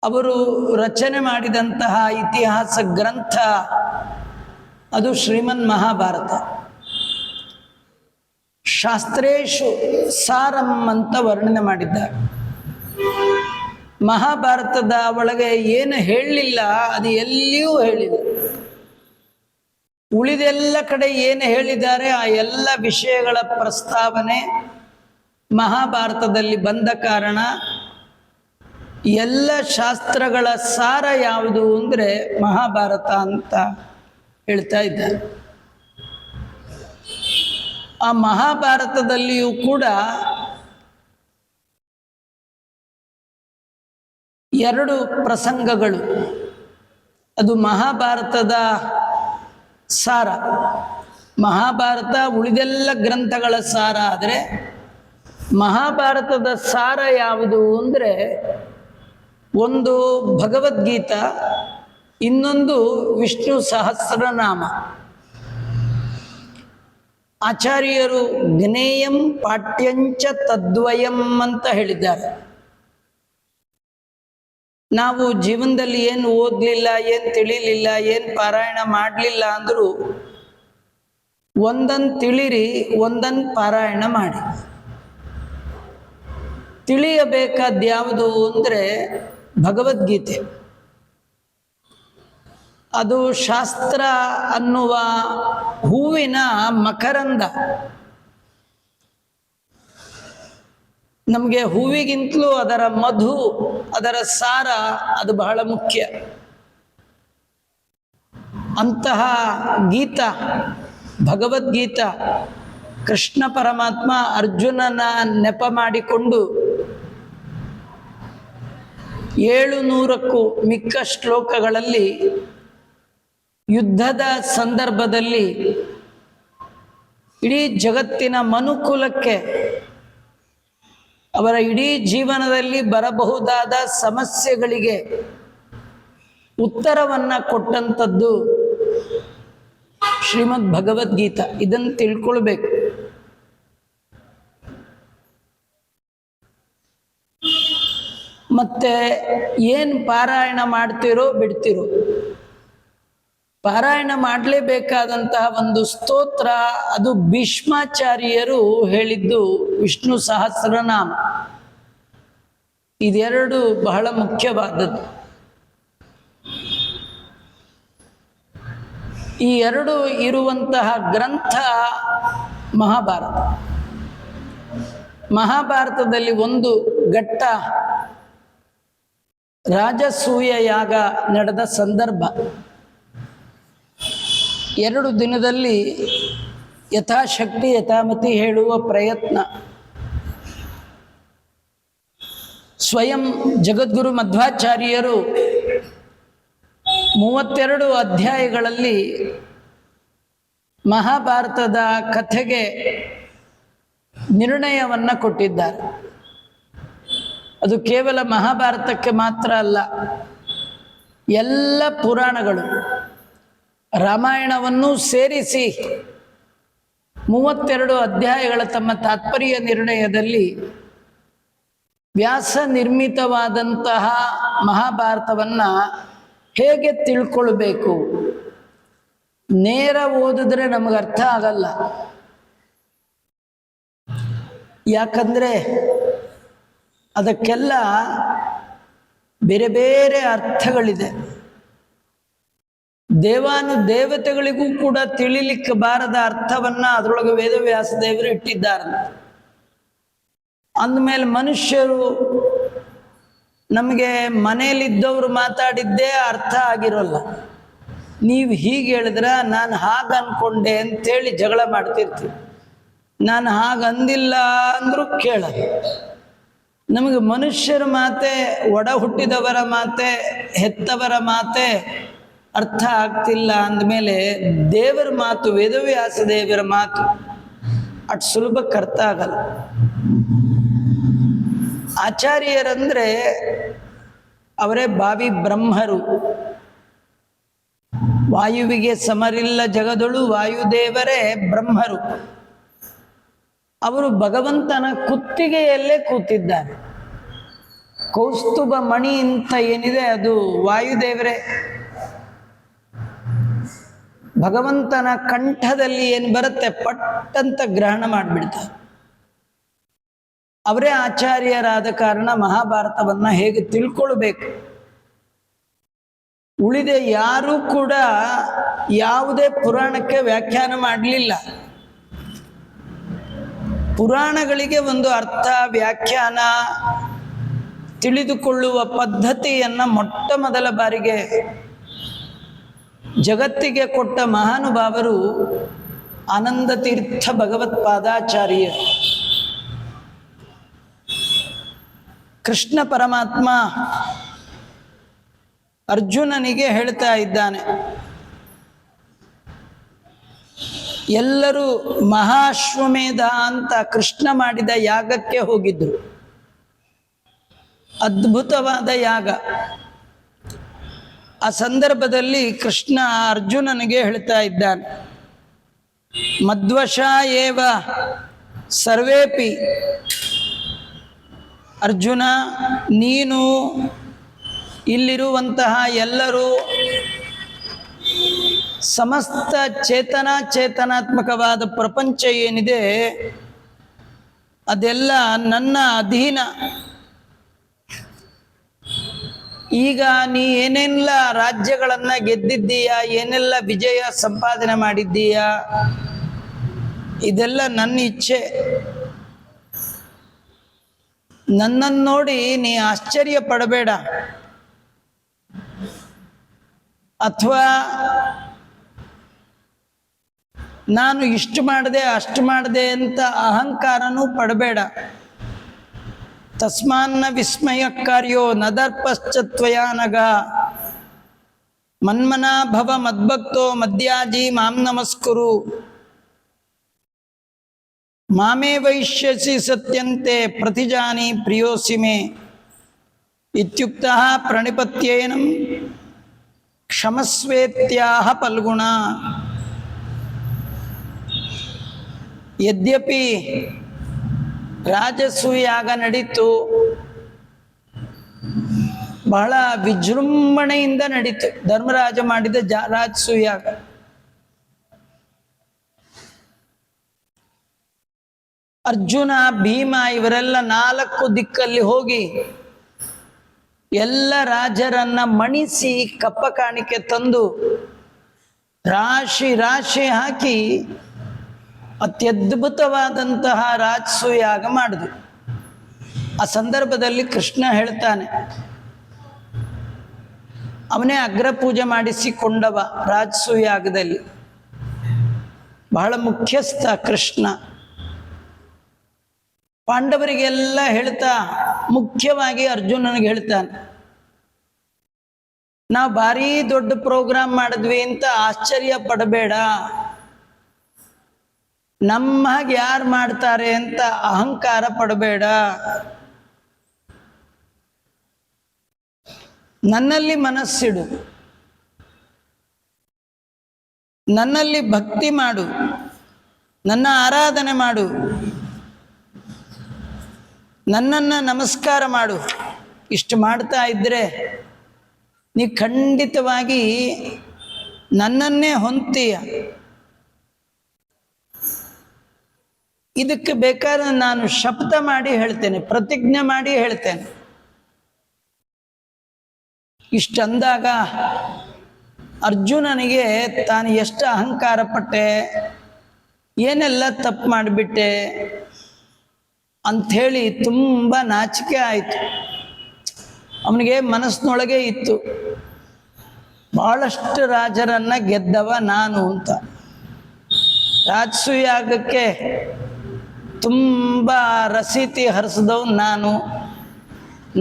ಅವರು ರಚನೆ ಮಾಡಿದಂತಹ ಇತಿಹಾಸ ಗ್ರಂಥ ಅದು ಶ್ರೀಮನ್ ಮಹಾಭಾರತ. ಶಾಸ್ತ್ರೇಶು ಸಾರಂ ಅಂತ ವರ್ಣನೆ ಮಾಡಿದ್ದಾರೆ. ಮಹಾಭಾರತದ ಒಳಗೆ ಏನು ಹೇಳಲಿಲ್ಲ ಅದು ಎಲ್ಲಿಯೂ ಹೇಳಿಲ್ಲ. ಉಳಿದೆಲ್ಲ ಕಡೆ ಏನು ಹೇಳಿದ್ದಾರೆ ಆ ಎಲ್ಲ ವಿಷಯಗಳ ಪ್ರಸ್ತಾವನೆ ಮಹಾಭಾರತದಲ್ಲಿ ಬಂದ ಕಾರಣ ಎಲ್ಲ ಶಾಸ್ತ್ರಗಳ ಸಾರ ಯಾವುದು ಅಂದರೆ ಮಹಾಭಾರತ ಅಂತ ಹೇಳ್ತಾ ಇದ್ದಾರೆ. ಆ ಮಹಾಭಾರತದಲ್ಲಿಯೂ ಕೂಡ ಎರಡು ಪ್ರಸಂಗಗಳು, ಅದು ಮಹಾಭಾರತದ ಸಾರ. ಮಹಾಭಾರತ ಉಳಿದೆಲ್ಲ ಗ್ರಂಥಗಳ ಸಾರ. ಆದರೆ ಮಹಾಭಾರತದ ಸಾರ ಯಾವುದು ಅಂದರೆ ಒಂದು ಭಗವದ್ಗೀತಾ, ಇನ್ನೊಂದು ವಿಷ್ಣು ಸಹಸ್ರನಾಮ. ಆಚಾರ್ಯರು ಜ್ಞೇಯಂ ಪಾಠ್ಯಂಚ ತದ್ವಯಂ ಅಂತ ಹೇಳಿದ್ದಾರೆ. ನಾವು ಜೀವನದಲ್ಲಿ ಏನು ಓದಲಿಲ್ಲ, ಏನು ತಿಳಿಲಿಲ್ಲ, ಏನು ಪಾರಾಯಣ ಮಾಡಲಿಲ್ಲ ಅಂದರೂ ಒಂದನ್ನು ತಿಳಿರಿ, ಒಂದನ್ನು ಪಾರಾಯಣ ಮಾಡಿ. ತಿಳಿಯಬೇಕಾದ ಯಾವುದು ಅಂದರೆ ಭಗವದ್ಗೀತೆ. ಅದು ಶಾಸ್ತ್ರ ಅನ್ನುವ ಹೂವಿನ ಮಕರಂದ. ನಮಗೆ ಹೂವಿಗಿಂತಲೂ ಅದರ ಮಧು, ಅದರ ಸಾರ ಅದು ಬಹಳ ಮುಖ್ಯ. ಅಂತಹ ಗೀತಾ, ಭಗವದ್ಗೀತಾ, ಕೃಷ್ಣ ಪರಮಾತ್ಮ ಅರ್ಜುನನ ನೆಪ ಮಾಡಿಕೊಂಡು 700ಕ್ಕೂ ಮಿಕ್ಕ ಶ್ಲೋಕಗಳಲ್ಲಿ ಯುದ್ಧದ ಸಂದರ್ಭದಲ್ಲಿ ಇಡೀ ಜಗತ್ತಿನ ಮನುಕುಲಕ್ಕೆ ಅವರ ಇಡೀ ಜೀವನದಲ್ಲಿ ಬರಬಹುದಾದ ಸಮಸ್ಯೆಗಳಿಗೆ ಉತ್ತರವನ್ನು ಕೊಟ್ಟಂಥದ್ದು ಶ್ರೀಮದ್ ಭಗವದ್ಗೀತಾ. ಇದನ್ನು ತಿಳ್ಕೊಳ್ಬೇಕು. ಮತ್ತೆ ಏನು ಪಾರಾಯಣ ಮಾಡ್ತಿರೋ ಬಿಡ್ತಿರೋ, ಪಾರಾಯಣ ಮಾಡಲೇಬೇಕಾದಂತಹ ಒಂದು ಸ್ತೋತ್ರ, ಅದು ಭೀಷ್ಮಾಚಾರ್ಯರು ಹೇಳಿದ್ದು ವಿಷ್ಣು ಸಹಸ್ರನಾಮ. ಇದೆರಡು ಬಹಳ ಮುಖ್ಯವಾದದ್ದು. ಈ ಎರಡು ಇರುವಂತಹ ಗ್ರಂಥ ಮಹಾಭಾರತ. ಮಹಾಭಾರತದಲ್ಲಿ ಒಂದು ಘಟ್ಟ ರಾಜಸೂಯ ಯಾಗ ನಡೆದ ಸಂದರ್ಭ. 2 ದಿನದಲ್ಲಿ ಯಥಾಶಕ್ತಿ ಯಥಾಮತಿ ಹೇಳುವ ಪ್ರಯತ್ನ. ಸ್ವಯಂ ಜಗದ್ಗುರು ಮಧ್ವಾಚಾರ್ಯರು 32 ಅಧ್ಯಾಯಗಳಲ್ಲಿ ಮಹಾಭಾರತದ ಕಥೆಗೆ ನಿರ್ಣಯವನ್ನು ಕೊಟ್ಟಿದ್ದಾರೆ. ಅದು ಕೇವಲ ಮಹಾಭಾರತಕ್ಕೆ ಮಾತ್ರ ಅಲ್ಲ, ಎಲ್ಲ ಪುರಾಣಗಳು, ರಾಮಾಯಣವನ್ನು ಸೇರಿಸಿ 32 ಅಧ್ಯಾಯಗಳ ತಮ್ಮ ತಾತ್ಪರ್ಯ ನಿರ್ಣಯದಲ್ಲಿ ವ್ಯಾಸ ನಿರ್ಮಿತವಾದಂತಹ ಮಹಾಭಾರತವನ್ನು ಹೇಗೆ ತಿಳ್ಕೊಳ್ಬೇಕು. ನೇರ ಓದಿದ್ರೆ ನಮಗೆ ಅರ್ಥ ಆಗಲ್ಲ. ಯಾಕಂದರೆ ಅದಕ್ಕೆಲ್ಲ ಬೇರೆ ಬೇರೆ ಅರ್ಥಗಳಿದೆ. ದೇವತೆಗಳಿಗೂ ಕೂಡ ತಿಳಿಲಿಕ್ಕೆ ಬಾರದ ಅರ್ಥವನ್ನು ಅದರೊಳಗೆ ವೇದವ್ಯಾಸ ದೇವರು ಇಟ್ಟಿದ್ದಾರೆ. ಅಂದಮೇಲೆ ಮನುಷ್ಯರು, ನಮಗೆ ಮನೆಯಲ್ಲಿದ್ದವರು ಮಾತಾಡಿದ್ದೇ ಅರ್ಥ ಆಗಿರೋಲ್ಲ. ನೀವು ಹೀಗೆ ಹೇಳಿದ್ರೆ ನಾನು ಹಾಗೆ ಅಂದ್ಕೊಂಡೆ ಅಂತೇಳಿ ಜಗಳ ಮಾಡ್ತಿರ್ತೀವಿ. ನಾನು ಹಾಗೆ ಅಂದಿಲ್ಲ ಅಂದರೂ ಕೇಳಲ್ಲ. ನಮಗೆ ಮನುಷ್ಯರ ಮಾತೆ, ಒಡ ಹುಟ್ಟಿದವರ ಮಾತೆ, ಹೆತ್ತವರ ಮಾತೆ ಅರ್ಥ ಆಗ್ತಿಲ್ಲ ಅಂದಮೇಲೆ ದೇವರ ಮಾತು, ವೇದವ್ಯಾಸ ದೇವರ ಮಾತು ಅಷ್ಟು ಸುಲಭಕ್ಕೆ ಅರ್ಥ ಆಗಲ್ಲ. ಆಚಾರ್ಯರಂದ್ರೆ ಅವರೇ ಭಾವಿ ಬ್ರಹ್ಮರು. ವಾಯುವಿಗೆ ಸಮರಿಲ್ಲ ಜಗದೊಳು ವಾಯುದೇವರೇ ಬ್ರಹ್ಮರು. ಅವರು ಭಗವಂತನ ಕುತ್ತಿಗೆಯಲ್ಲೇ ಕೂತಿದ್ದಾರೆ. ಕೌಸ್ತುಭ ಮಣಿ ಅಂತ ಏನಿದೆ ಅದು ವಾಯುದೇವರೇ. ಭಗವಂತನ ಕಂಠದಲ್ಲಿ ಏನು ಬರುತ್ತೆ ಪಟ್ಟಂತ ಗ್ರಹಣ ಮಾಡಿಬಿಡ್ತಾರೆ. ಅವರೇ ಆಚಾರ್ಯರಾದ ಕಾರಣ ಮಹಾಭಾರತವನ್ನ ಹೇಗೆ ತಿಳ್ಕೊಳ್ಬೇಕು. ಉಳಿದ ಯಾರೂ ಕೂಡ ಯಾವುದೇ ಪುರಾಣಕ್ಕೆ ವ್ಯಾಖ್ಯಾನ ಮಾಡಲಿಲ್ಲ. ಪುರಾಣಗಳಿಗೆ ಒಂದು ಅರ್ಥ ವ್ಯಾಖ್ಯಾನ ತಿಳಿದುಕೊಳ್ಳುವ ಪದ್ಧತಿಯನ್ನು ಮೊಟ್ಟ ಮೊದಲ ಬಾರಿಗೆ ಜಗತ್ತಿಗೆ ಕೊಟ್ಟ ಮಹಾನುಭಾವರು ಆನಂದ ತೀರ್ಥ ಭಗವತ್ಪಾದಾಚಾರ್ಯ. ಕೃಷ್ಣ ಪರಮಾತ್ಮ ಅರ್ಜುನನಿಗೆ ಹೇಳ್ತಾ ಇದ್ದಾನೆ, ಎಲ್ಲರೂ ಮಹಾಶ್ವಮೇಧ ಅಂತ ಕೃಷ್ಣ ಮಾಡಿದ ಯಾಗಕ್ಕೆ ಹೋಗಿದ್ರು. ಅದ್ಭುತವಾದ ಯಾಗ. ಆ ಸಂದರ್ಭದಲ್ಲಿ ಕೃಷ್ಣ ಅರ್ಜುನನಿಗೆ ಹೇಳ್ತಾ ಇದ್ದಾನೆ, ಮಧ್ವಶ ಏವ ಸರ್ವೇಪಿ. ಅರ್ಜುನ, ನೀನು ಇಲ್ಲಿರುವಂತಹ ಎಲ್ಲರೂ ಸಮಸ್ತ ಚೇತನಾತ್ಮಕವಾದ ಪ್ರಪಂಚ ಏನಿದೆ ಅದೆಲ್ಲ ನನ್ನ ಅಧೀನ. ಈಗ ನೀ ಏನೆಲ್ಲ ರಾಜ್ಯಗಳನ್ನು ಗೆದ್ದಿದ್ದೀಯಾ, ಏನೆಲ್ಲ ವಿಜಯ ಸಂಪಾದನೆ ಮಾಡಿದ್ದೀಯಾ, ಇದೆಲ್ಲ ನನ್ನ ಇಚ್ಛೆ. ನನ್ನನ್ನು ನೋಡಿ ನೀ ಆಶ್ಚರ್ಯ ಪಡಬೇಡ, ಅಥವಾ ನಾನು ಇಷ್ಟು ಮಾಡಿದೆ ಅಷ್ಟು ಮಾಡಿದೆ ಅಂತ ಅಹಂಕಾರನೂ ಪಡಬೇಡ. ತಸ್ಮಾನ್ನ ವಿಸ್ಮಯಕಾರ್ಯೋ ನದರ್ಪಶ್ಚತ್ವಯಾನಗ ಮನ್ಮನಾ ಭವ ಮದ್ಭಕ್ತೋ ಮದ್ಯಾಜಿ ಮಾಂ ನಮಸ್ಕುರು ಮಾಮೇ ವೈಶ್ಯಸಿ ಸತ್ಯಂತೆ ಪ್ರತಿಜಾನಿ ಪ್ರಿಯೋಸಿ ಮೇ ಇತ್ಯುಕ್ತಃ ಪ್ರಣಿಪತ್ಯೇನಂ ಕ್ಷಮಸ್ವೇತ್ಯಾಹ ಫಲ್ಗುಣ. ಯದ್ಯಪಿ ರಾಜಸೂಯಾಗ ನಡೀತು, ಬಹಳ ವಿಜೃಂಭಣೆಯಿಂದ ನಡೀತು. ಧರ್ಮರಾಜ ಮಾಡಿದ ರಾಜಸೂಯಾಗ. ಅರ್ಜುನ, ಭೀಮ ಇವರೆಲ್ಲ 4 ದಿಕ್ಕಲ್ಲಿ ಹೋಗಿ ಎಲ್ಲ ರಾಜರನ್ನ ಮಣಿಸಿ ಕಪ್ಪ ಕಾಣಿಕೆ ತಂದು ರಾಶಿ ರಾಶಿ ಹಾಕಿ ಅತ್ಯದ್ಭುತವಾದಂತಹ ರಾಜಸೂಯಾಗ ಮಾಡಿದ್ರು. ಆ ಸಂದರ್ಭದಲ್ಲಿ ಕೃಷ್ಣ ಹೇಳ್ತಾನೆ, ಅವನೇ ಅಗ್ರ ಪೂಜೆ ಮಾಡಿಸಿಕೊಂಡವ ರಾಜಸೂಯಾಗದಲ್ಲಿ. ಬಹಳ ಮುಖ್ಯಸ್ಥ ಕೃಷ್ಣ. ಪಾಂಡವರಿಗೆಲ್ಲ ಹೇಳ್ತಾ ಮುಖ್ಯವಾಗಿ ಅರ್ಜುನನಿಗೆ ಹೇಳ್ತಾನೆ, ನಾವು ಭಾರಿ ದೊಡ್ಡ ಪ್ರೋಗ್ರಾಮ್ ಮಾಡಿದ್ವಿ ಅಂತ ಆಶ್ಚರ್ಯ ಪಡಬೇಡ. ನಮ್ಮ ಹಾಗೆ ಯಾರು ಮಾಡ್ತಾರೆ ಅಂತ ಅಹಂಕಾರ ಪಡಬೇಡ. ನನ್ನಲ್ಲಿ ಮನಸ್ಸಿಡು, ನನ್ನಲ್ಲಿ ಭಕ್ತಿ ಮಾಡು, ನನ್ನ ಆರಾಧನೆ ಮಾಡು, ನನ್ನನ್ನು ನಮಸ್ಕಾರ ಮಾಡು. ಇಷ್ಟು ಮಾಡ್ತಾ ಇದ್ದರೆ ನೀ ಖಂಡಿತವಾಗಿ ನನ್ನನ್ನೇ ಹೊಂತೀಯ. ಇದಕ್ಕೆ ಬೇಕಾದ್ರೆ ನಾನು ಶಪಥ ಮಾಡಿ ಹೇಳ್ತೇನೆ, ಪ್ರತಿಜ್ಞೆ ಮಾಡಿ ಹೇಳ್ತೇನೆ. ಇಷ್ಟಂದಾಗ ಅರ್ಜುನನಿಗೆ ತಾನು ಎಷ್ಟು ಅಹಂಕಾರ ಪಟ್ಟೆ, ಏನೆಲ್ಲ ತಪ್ಪು ಮಾಡಿಬಿಟ್ಟೆ ಅಂಥೇಳಿ ತುಂಬ ನಾಚಿಕೆ ಆಯಿತು. ಅವನಿಗೆ ಮನಸ್ಸಿನೊಳಗೆ ಇತ್ತು, ಬಹಳಷ್ಟು ರಾಜರನ್ನು ಗೆದ್ದವ ನಾನು ಅಂತ. ರಾಜಸೂಯಾಗಕ್ಕೆ ತುಂಬ ರಸೀತಿ ಹರಿಸಿದವ್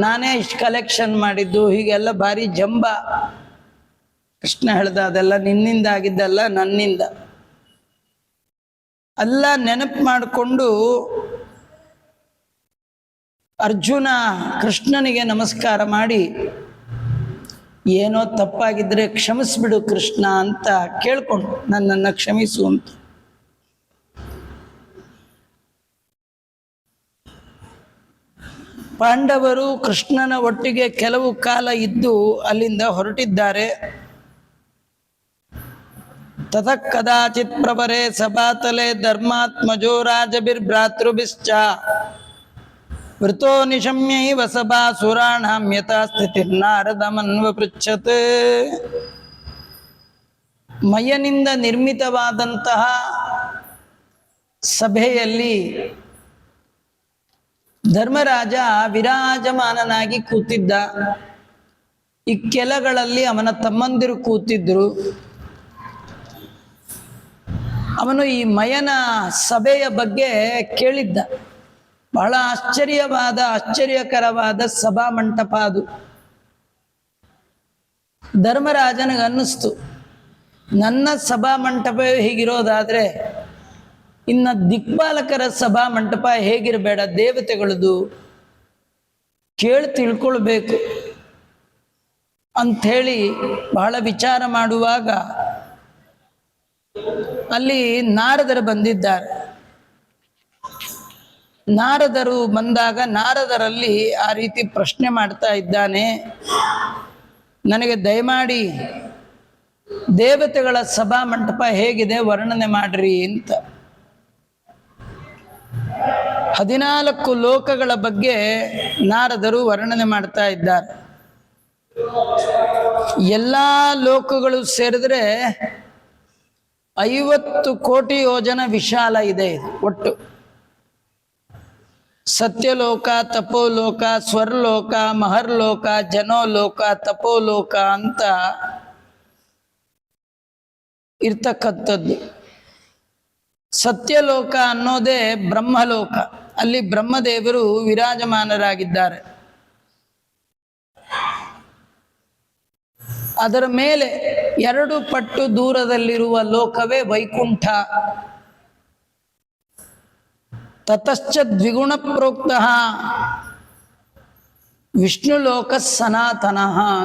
ನಾನೇ ಇಷ್ಟು ಕಲೆಕ್ಷನ್ ಮಾಡಿದ್ದು, ಹೀಗೆಲ್ಲ ಭಾರಿ ಜಂಬ. ಕೃಷ್ಣ ಹೇಳ್ದ, ಅದೆಲ್ಲ ನಿನ್ನಿಂದ ಆಗಿದ್ದಲ್ಲ, ನನ್ನಿಂದ. ಎಲ್ಲ ನೆನಪು ಮಾಡಿಕೊಂಡು ಅರ್ಜುನ ಕೃಷ್ಣನಿಗೆ ನಮಸ್ಕಾರ ಮಾಡಿ, ಏನೋ ತಪ್ಪಾಗಿದ್ದರೆ ಕ್ಷಮಿಸ್ಬಿಡು ಕೃಷ್ಣ ಅಂತ ಕೇಳ್ಕೊಂಡು ನನ್ನನ್ನು ಕ್ಷಮಿಸು ಅಂತ. ಪಾಂಡವರು ಕೃಷ್ಣನ ಒಟ್ಟಿಗೆ ಕೆಲವು ಕಾಲ ಇದ್ದು ಅಲ್ಲಿಂದ ಹೊರಟಿದ್ದಾರೆ. ತತಃ ಕದಾಚಿತ್ ಪ್ರವರೆ ಸಭಾತಲೆ ಧರ್ಮಾತ್ಮಜೋ ರಾಜಭಿರ್ಭ್ರಾತೃಭಿಶ್ಚ ವೃತೋ ನಿಶಮ್ಯೈವ ಸಭಾಸುರಾಣಾಂ ಯಥಾ ಸ್ಥಿತಿರ್ನಾರದಮನ್ವಪೃಚ್ಛತ್. ಮಯನಿಂದ ನಿರ್ಮಿತವಾದಂತಹ ಸಭೆಯಲ್ಲಿ ಧರ್ಮರಾಜ ವಿರಾಜಮಾನನಾಗಿ ಕೂತಿದ್ದ. ಈ ಕೆಳಗಳಲ್ಲಿ ಅವನ ತಮ್ಮಂದಿರು ಕೂತಿದ್ರು. ಅವನು ಈ ಮಯನ ಸಭೆಯ ಬಗ್ಗೆ ಕೇಳಿದ್ದ. ಬಹಳ ಆಶ್ಚರ್ಯಕರವಾದ ಸಭಾ ಮಂಟಪ ಅದು. ಧರ್ಮರಾಜನಿಗೆ ಅನ್ನಿಸ್ತು, ನನ್ನ ಸಭಾ ಮಂಟಪವೇ ಹೀಗಿರೋದಾದ್ರೆ ಇನ್ನ ದಿಕ್ಪಾಲಕರ ಸಭಾ ಮಂಟಪ ಹೇಗಿರಬೇಡ, ದೇವತೆಗಳದು ಕೇಳಿ ತಿಳ್ಕೊಳ್ಬೇಕು ಅಂಥೇಳಿ ಬಹಳ ವಿಚಾರ ಮಾಡುವಾಗ ಅಲ್ಲಿ ನಾರದರು ಬಂದಿದ್ದಾರೆ. ನಾರದರು ಬಂದಾಗ ನಾರದರಲ್ಲಿ ಆ ರೀತಿ ಪ್ರಶ್ನೆ ಮಾಡ್ತಾ ಇದ್ದಾನೆ, ನನಗೆ ದಯಮಾಡಿ ದೇವತೆಗಳ ಸಭಾ ಮಂಟಪ ಹೇಗಿದೆ ವರ್ಣನೆ ಮಾಡ್ರಿ ಅಂತ. 14 ಲೋಕಗಳ ಬಗ್ಗೆ ನಾರದರು ವರ್ಣನೆ ಮಾಡ್ತಾ ಇದ್ದಾರೆ. ಎಲ್ಲ ಲೋಕಗಳು ಸೇರಿದ್ರೆ 50 ಕೋಟಿ ಯೋಜನ ವಿಶಾಲ ಇದೆ ಇದು ಒಟ್ಟು. ಸತ್ಯಲೋಕ, ತಪೋಲೋಕ, ಸ್ವರ್ಲೋಕ, ಮಹರ್ಲೋಕ, ಜನೋಲೋಕ, ತಪೋಲೋಕ ಅಂತ ಇರ್ತಕ್ಕಂಥದ್ದು. ಸತ್ಯಲೋಕ ಅನ್ನೋದೇ ಬ್ರಹ್ಮಲೋಕ, ಅಲ್ಲಿ ಬ್ರಹ್ಮದೇವರು ವಿರಾಜಮಾನರಾಗಿದ್ದಾರೆ. ಅದರ ಮೇಲೆ 2 ಪಟ್ಟು ದೂರದಲ್ಲಿರುವ ಲೋಕವೇ ವೈಕುಂಠ. ತತಶ್ಚ ದ್ವಿಗುಣ ಪ್ರೋಕ್ತ ವಿಷ್ಣು ಲೋಕ ಸನಾತನ.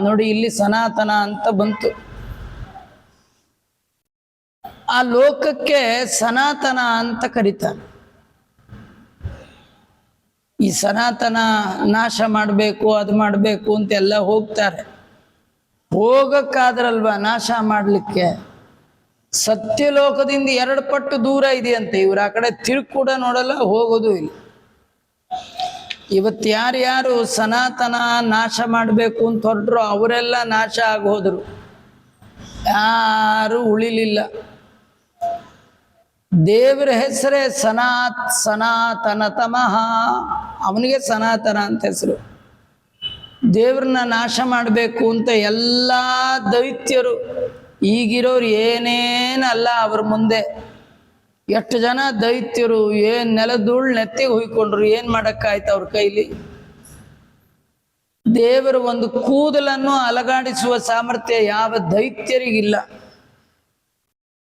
ನೋಡಿ, ಇಲ್ಲಿ ಸನಾತನ ಅಂತ ಬಂತು. ಆ ಲೋಕಕ್ಕೆ ಸನಾತನ ಅಂತ ಕರೀತಾರೆ. ಈ ಸನಾತನ ನಾಶ ಮಾಡಬೇಕು, ಅದು ಮಾಡಬೇಕು ಅಂತೆಲ್ಲ ಹೋಗ್ತಾರೆ. ಹೋಗಕ್ಕಾದ್ರಲ್ವಾ ನಾಶ ಮಾಡಲಿಕ್ಕೆ? ಸತ್ಯಲೋಕದಿಂದ 2 ಪಟ್ಟು ದೂರ ಇದೆಯಂತೆ. ಇವ್ರು ಆ ಕಡೆ ತಿರುಗಿ ಕೂಡ ನೋಡಲ್ಲ, ಹೋಗೋದು ಇಲ್ಲ. ಇವತ್ತು ಯಾರ್ಯಾರು ಸನಾತನ ನಾಶ ಮಾಡಬೇಕು ಅಂತ ಹೊರಟ್ರು ಅವರೆಲ್ಲ ನಾಶ ಆಗೋದ್ರು, ಯಾರು ಉಳಿಲಿಲ್ಲ. ದೇವರ ಹೆಸರೇ ಸನಾತನತಮಃ, ಅವನಿಗೆ ಸನಾತನ ಅಂತ ಹೆಸರು. ದೇವ್ರನ್ನ ನಾಶ ಮಾಡಬೇಕು ಅಂತ ಎಲ್ಲ ದೈತ್ಯರು, ಈಗಿರೋರು ಏನೇನಲ್ಲ ಅವ್ರ ಮುಂದೆ. ಎಷ್ಟು ಜನ ದೈತ್ಯರು ಏನ್ ನೆಲಧೂಳ್ ನೆತ್ತಿಗೆ ಹುಯ್ಕೊಂಡ್ರು, ಏನ್ ಮಾಡಕ್ಕಾಯ್ತು ಅವ್ರ ಕೈಲಿ? ದೇವರ ಒಂದು ಕೂದಲನ್ನು ಅಲಗಾಡಿಸುವ ಸಾಮರ್ಥ್ಯ ಯಾವ ದೈತ್ಯರಿಗಿಲ್ಲ.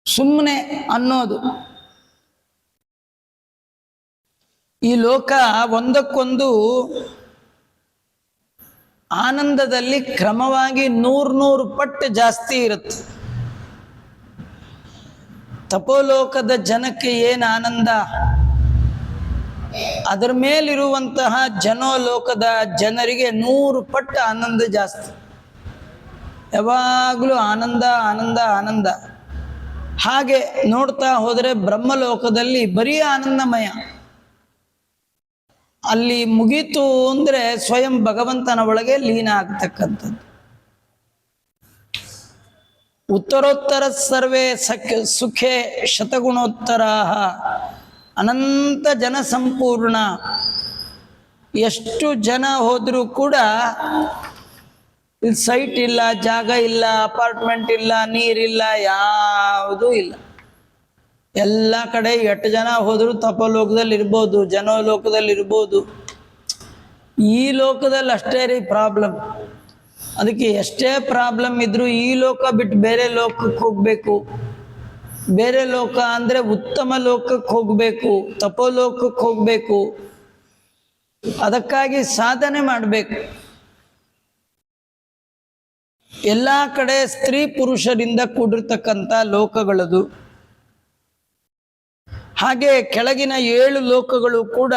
ಸುಮ್ಮನೆ ಅನ್ನೋದು. ಈ ಲೋಕ ಒಂದಕ್ಕೊಂದು ಆನಂದದಲ್ಲಿ ಕ್ರಮವಾಗಿ 100 ಪಟ್ಟು ಜಾಸ್ತಿ ಇರುತ್ತೆ. ತಪೋಲೋಕದ ಜನಕ್ಕೆ ಏನು ಆನಂದ, ಅದರ ಮೇಲಿರುವಂತಹ ಜನೋಲೋಕದ ಜನರಿಗೆ 100 ಪಟ್ಟು ಆನಂದ ಜಾಸ್ತಿ. ಯಾವಾಗಲೂ ಆನಂದ ಆನಂದ ಆನಂದ. ಹಾಗೆ ನೋಡ್ತಾ ಹೋದರೆ ಬ್ರಹ್ಮಲೋಕದಲ್ಲಿ ಬರೀ ಆನಂದಮಯ. ಅಲ್ಲಿ ಮುಗೀತು ಅಂದ್ರೆ ಸ್ವಯಂ ಭಗವಂತನ ಒಳಗೆ ಲೀನ ಆಗ್ತಕ್ಕಂಥದ್ದು. ಉತ್ತರೋತ್ತರ ಸರ್ವೇ ಸುಖೇ ಶತಗುಣೋತ್ತರ ಅನಂತ ಜನ ಸಂಪೂರ್ಣ. ಎಷ್ಟು ಜನ ಹೋದರೂ ಕೂಡ ಇಲ್ಲಿ ಸೈಟ್ ಇಲ್ಲ, ಜಾಗ ಇಲ್ಲ, ಅಪಾರ್ಟ್ಮೆಂಟ್ ಇಲ್ಲ, ನೀರಿಲ್ಲ, ಯಾವುದೂ ಇಲ್ಲ. ಎಲ್ಲ ಕಡೆ 8 ಜನ ಹೋದರೂ ತಪೋಲೋಕದಲ್ಲಿ ಇರ್ಬೋದು, ಜನೋಲೋಕದಲ್ಲಿ ಇರ್ಬೋದು. ಈ ಲೋಕದಲ್ಲಿ ಅಷ್ಟೇ ರೀ ಪ್ರಾಬ್ಲಮ್. ಅದಕ್ಕೆ ಎಷ್ಟೇ ಪ್ರಾಬ್ಲಮ್ ಇದ್ರೂ ಈ ಲೋಕ ಬಿಟ್ಟು ಬೇರೆ ಲೋಕಕ್ಕೆ ಹೋಗ್ಬೇಕು. ಬೇರೆ ಲೋಕ ಅಂದ್ರೆ ಉತ್ತಮ ಲೋಕಕ್ಕೆ ಹೋಗ್ಬೇಕು, ತಪೋಲೋಕಕ್ಕೆ ಹೋಗ್ಬೇಕು. ಅದಕ್ಕಾಗಿ ಸಾಧನೆ ಮಾಡಬೇಕು. ಎಲ್ಲ ಕಡೆ ಸ್ತ್ರೀ ಪುರುಷರಿಂದ ಕೂಡಿರ್ತಕ್ಕಂಥ ಲೋಕಗಳದು. ಹಾಗೆ ಕೆಳಗಿನ 7 ಲೋಕಗಳು ಕೂಡ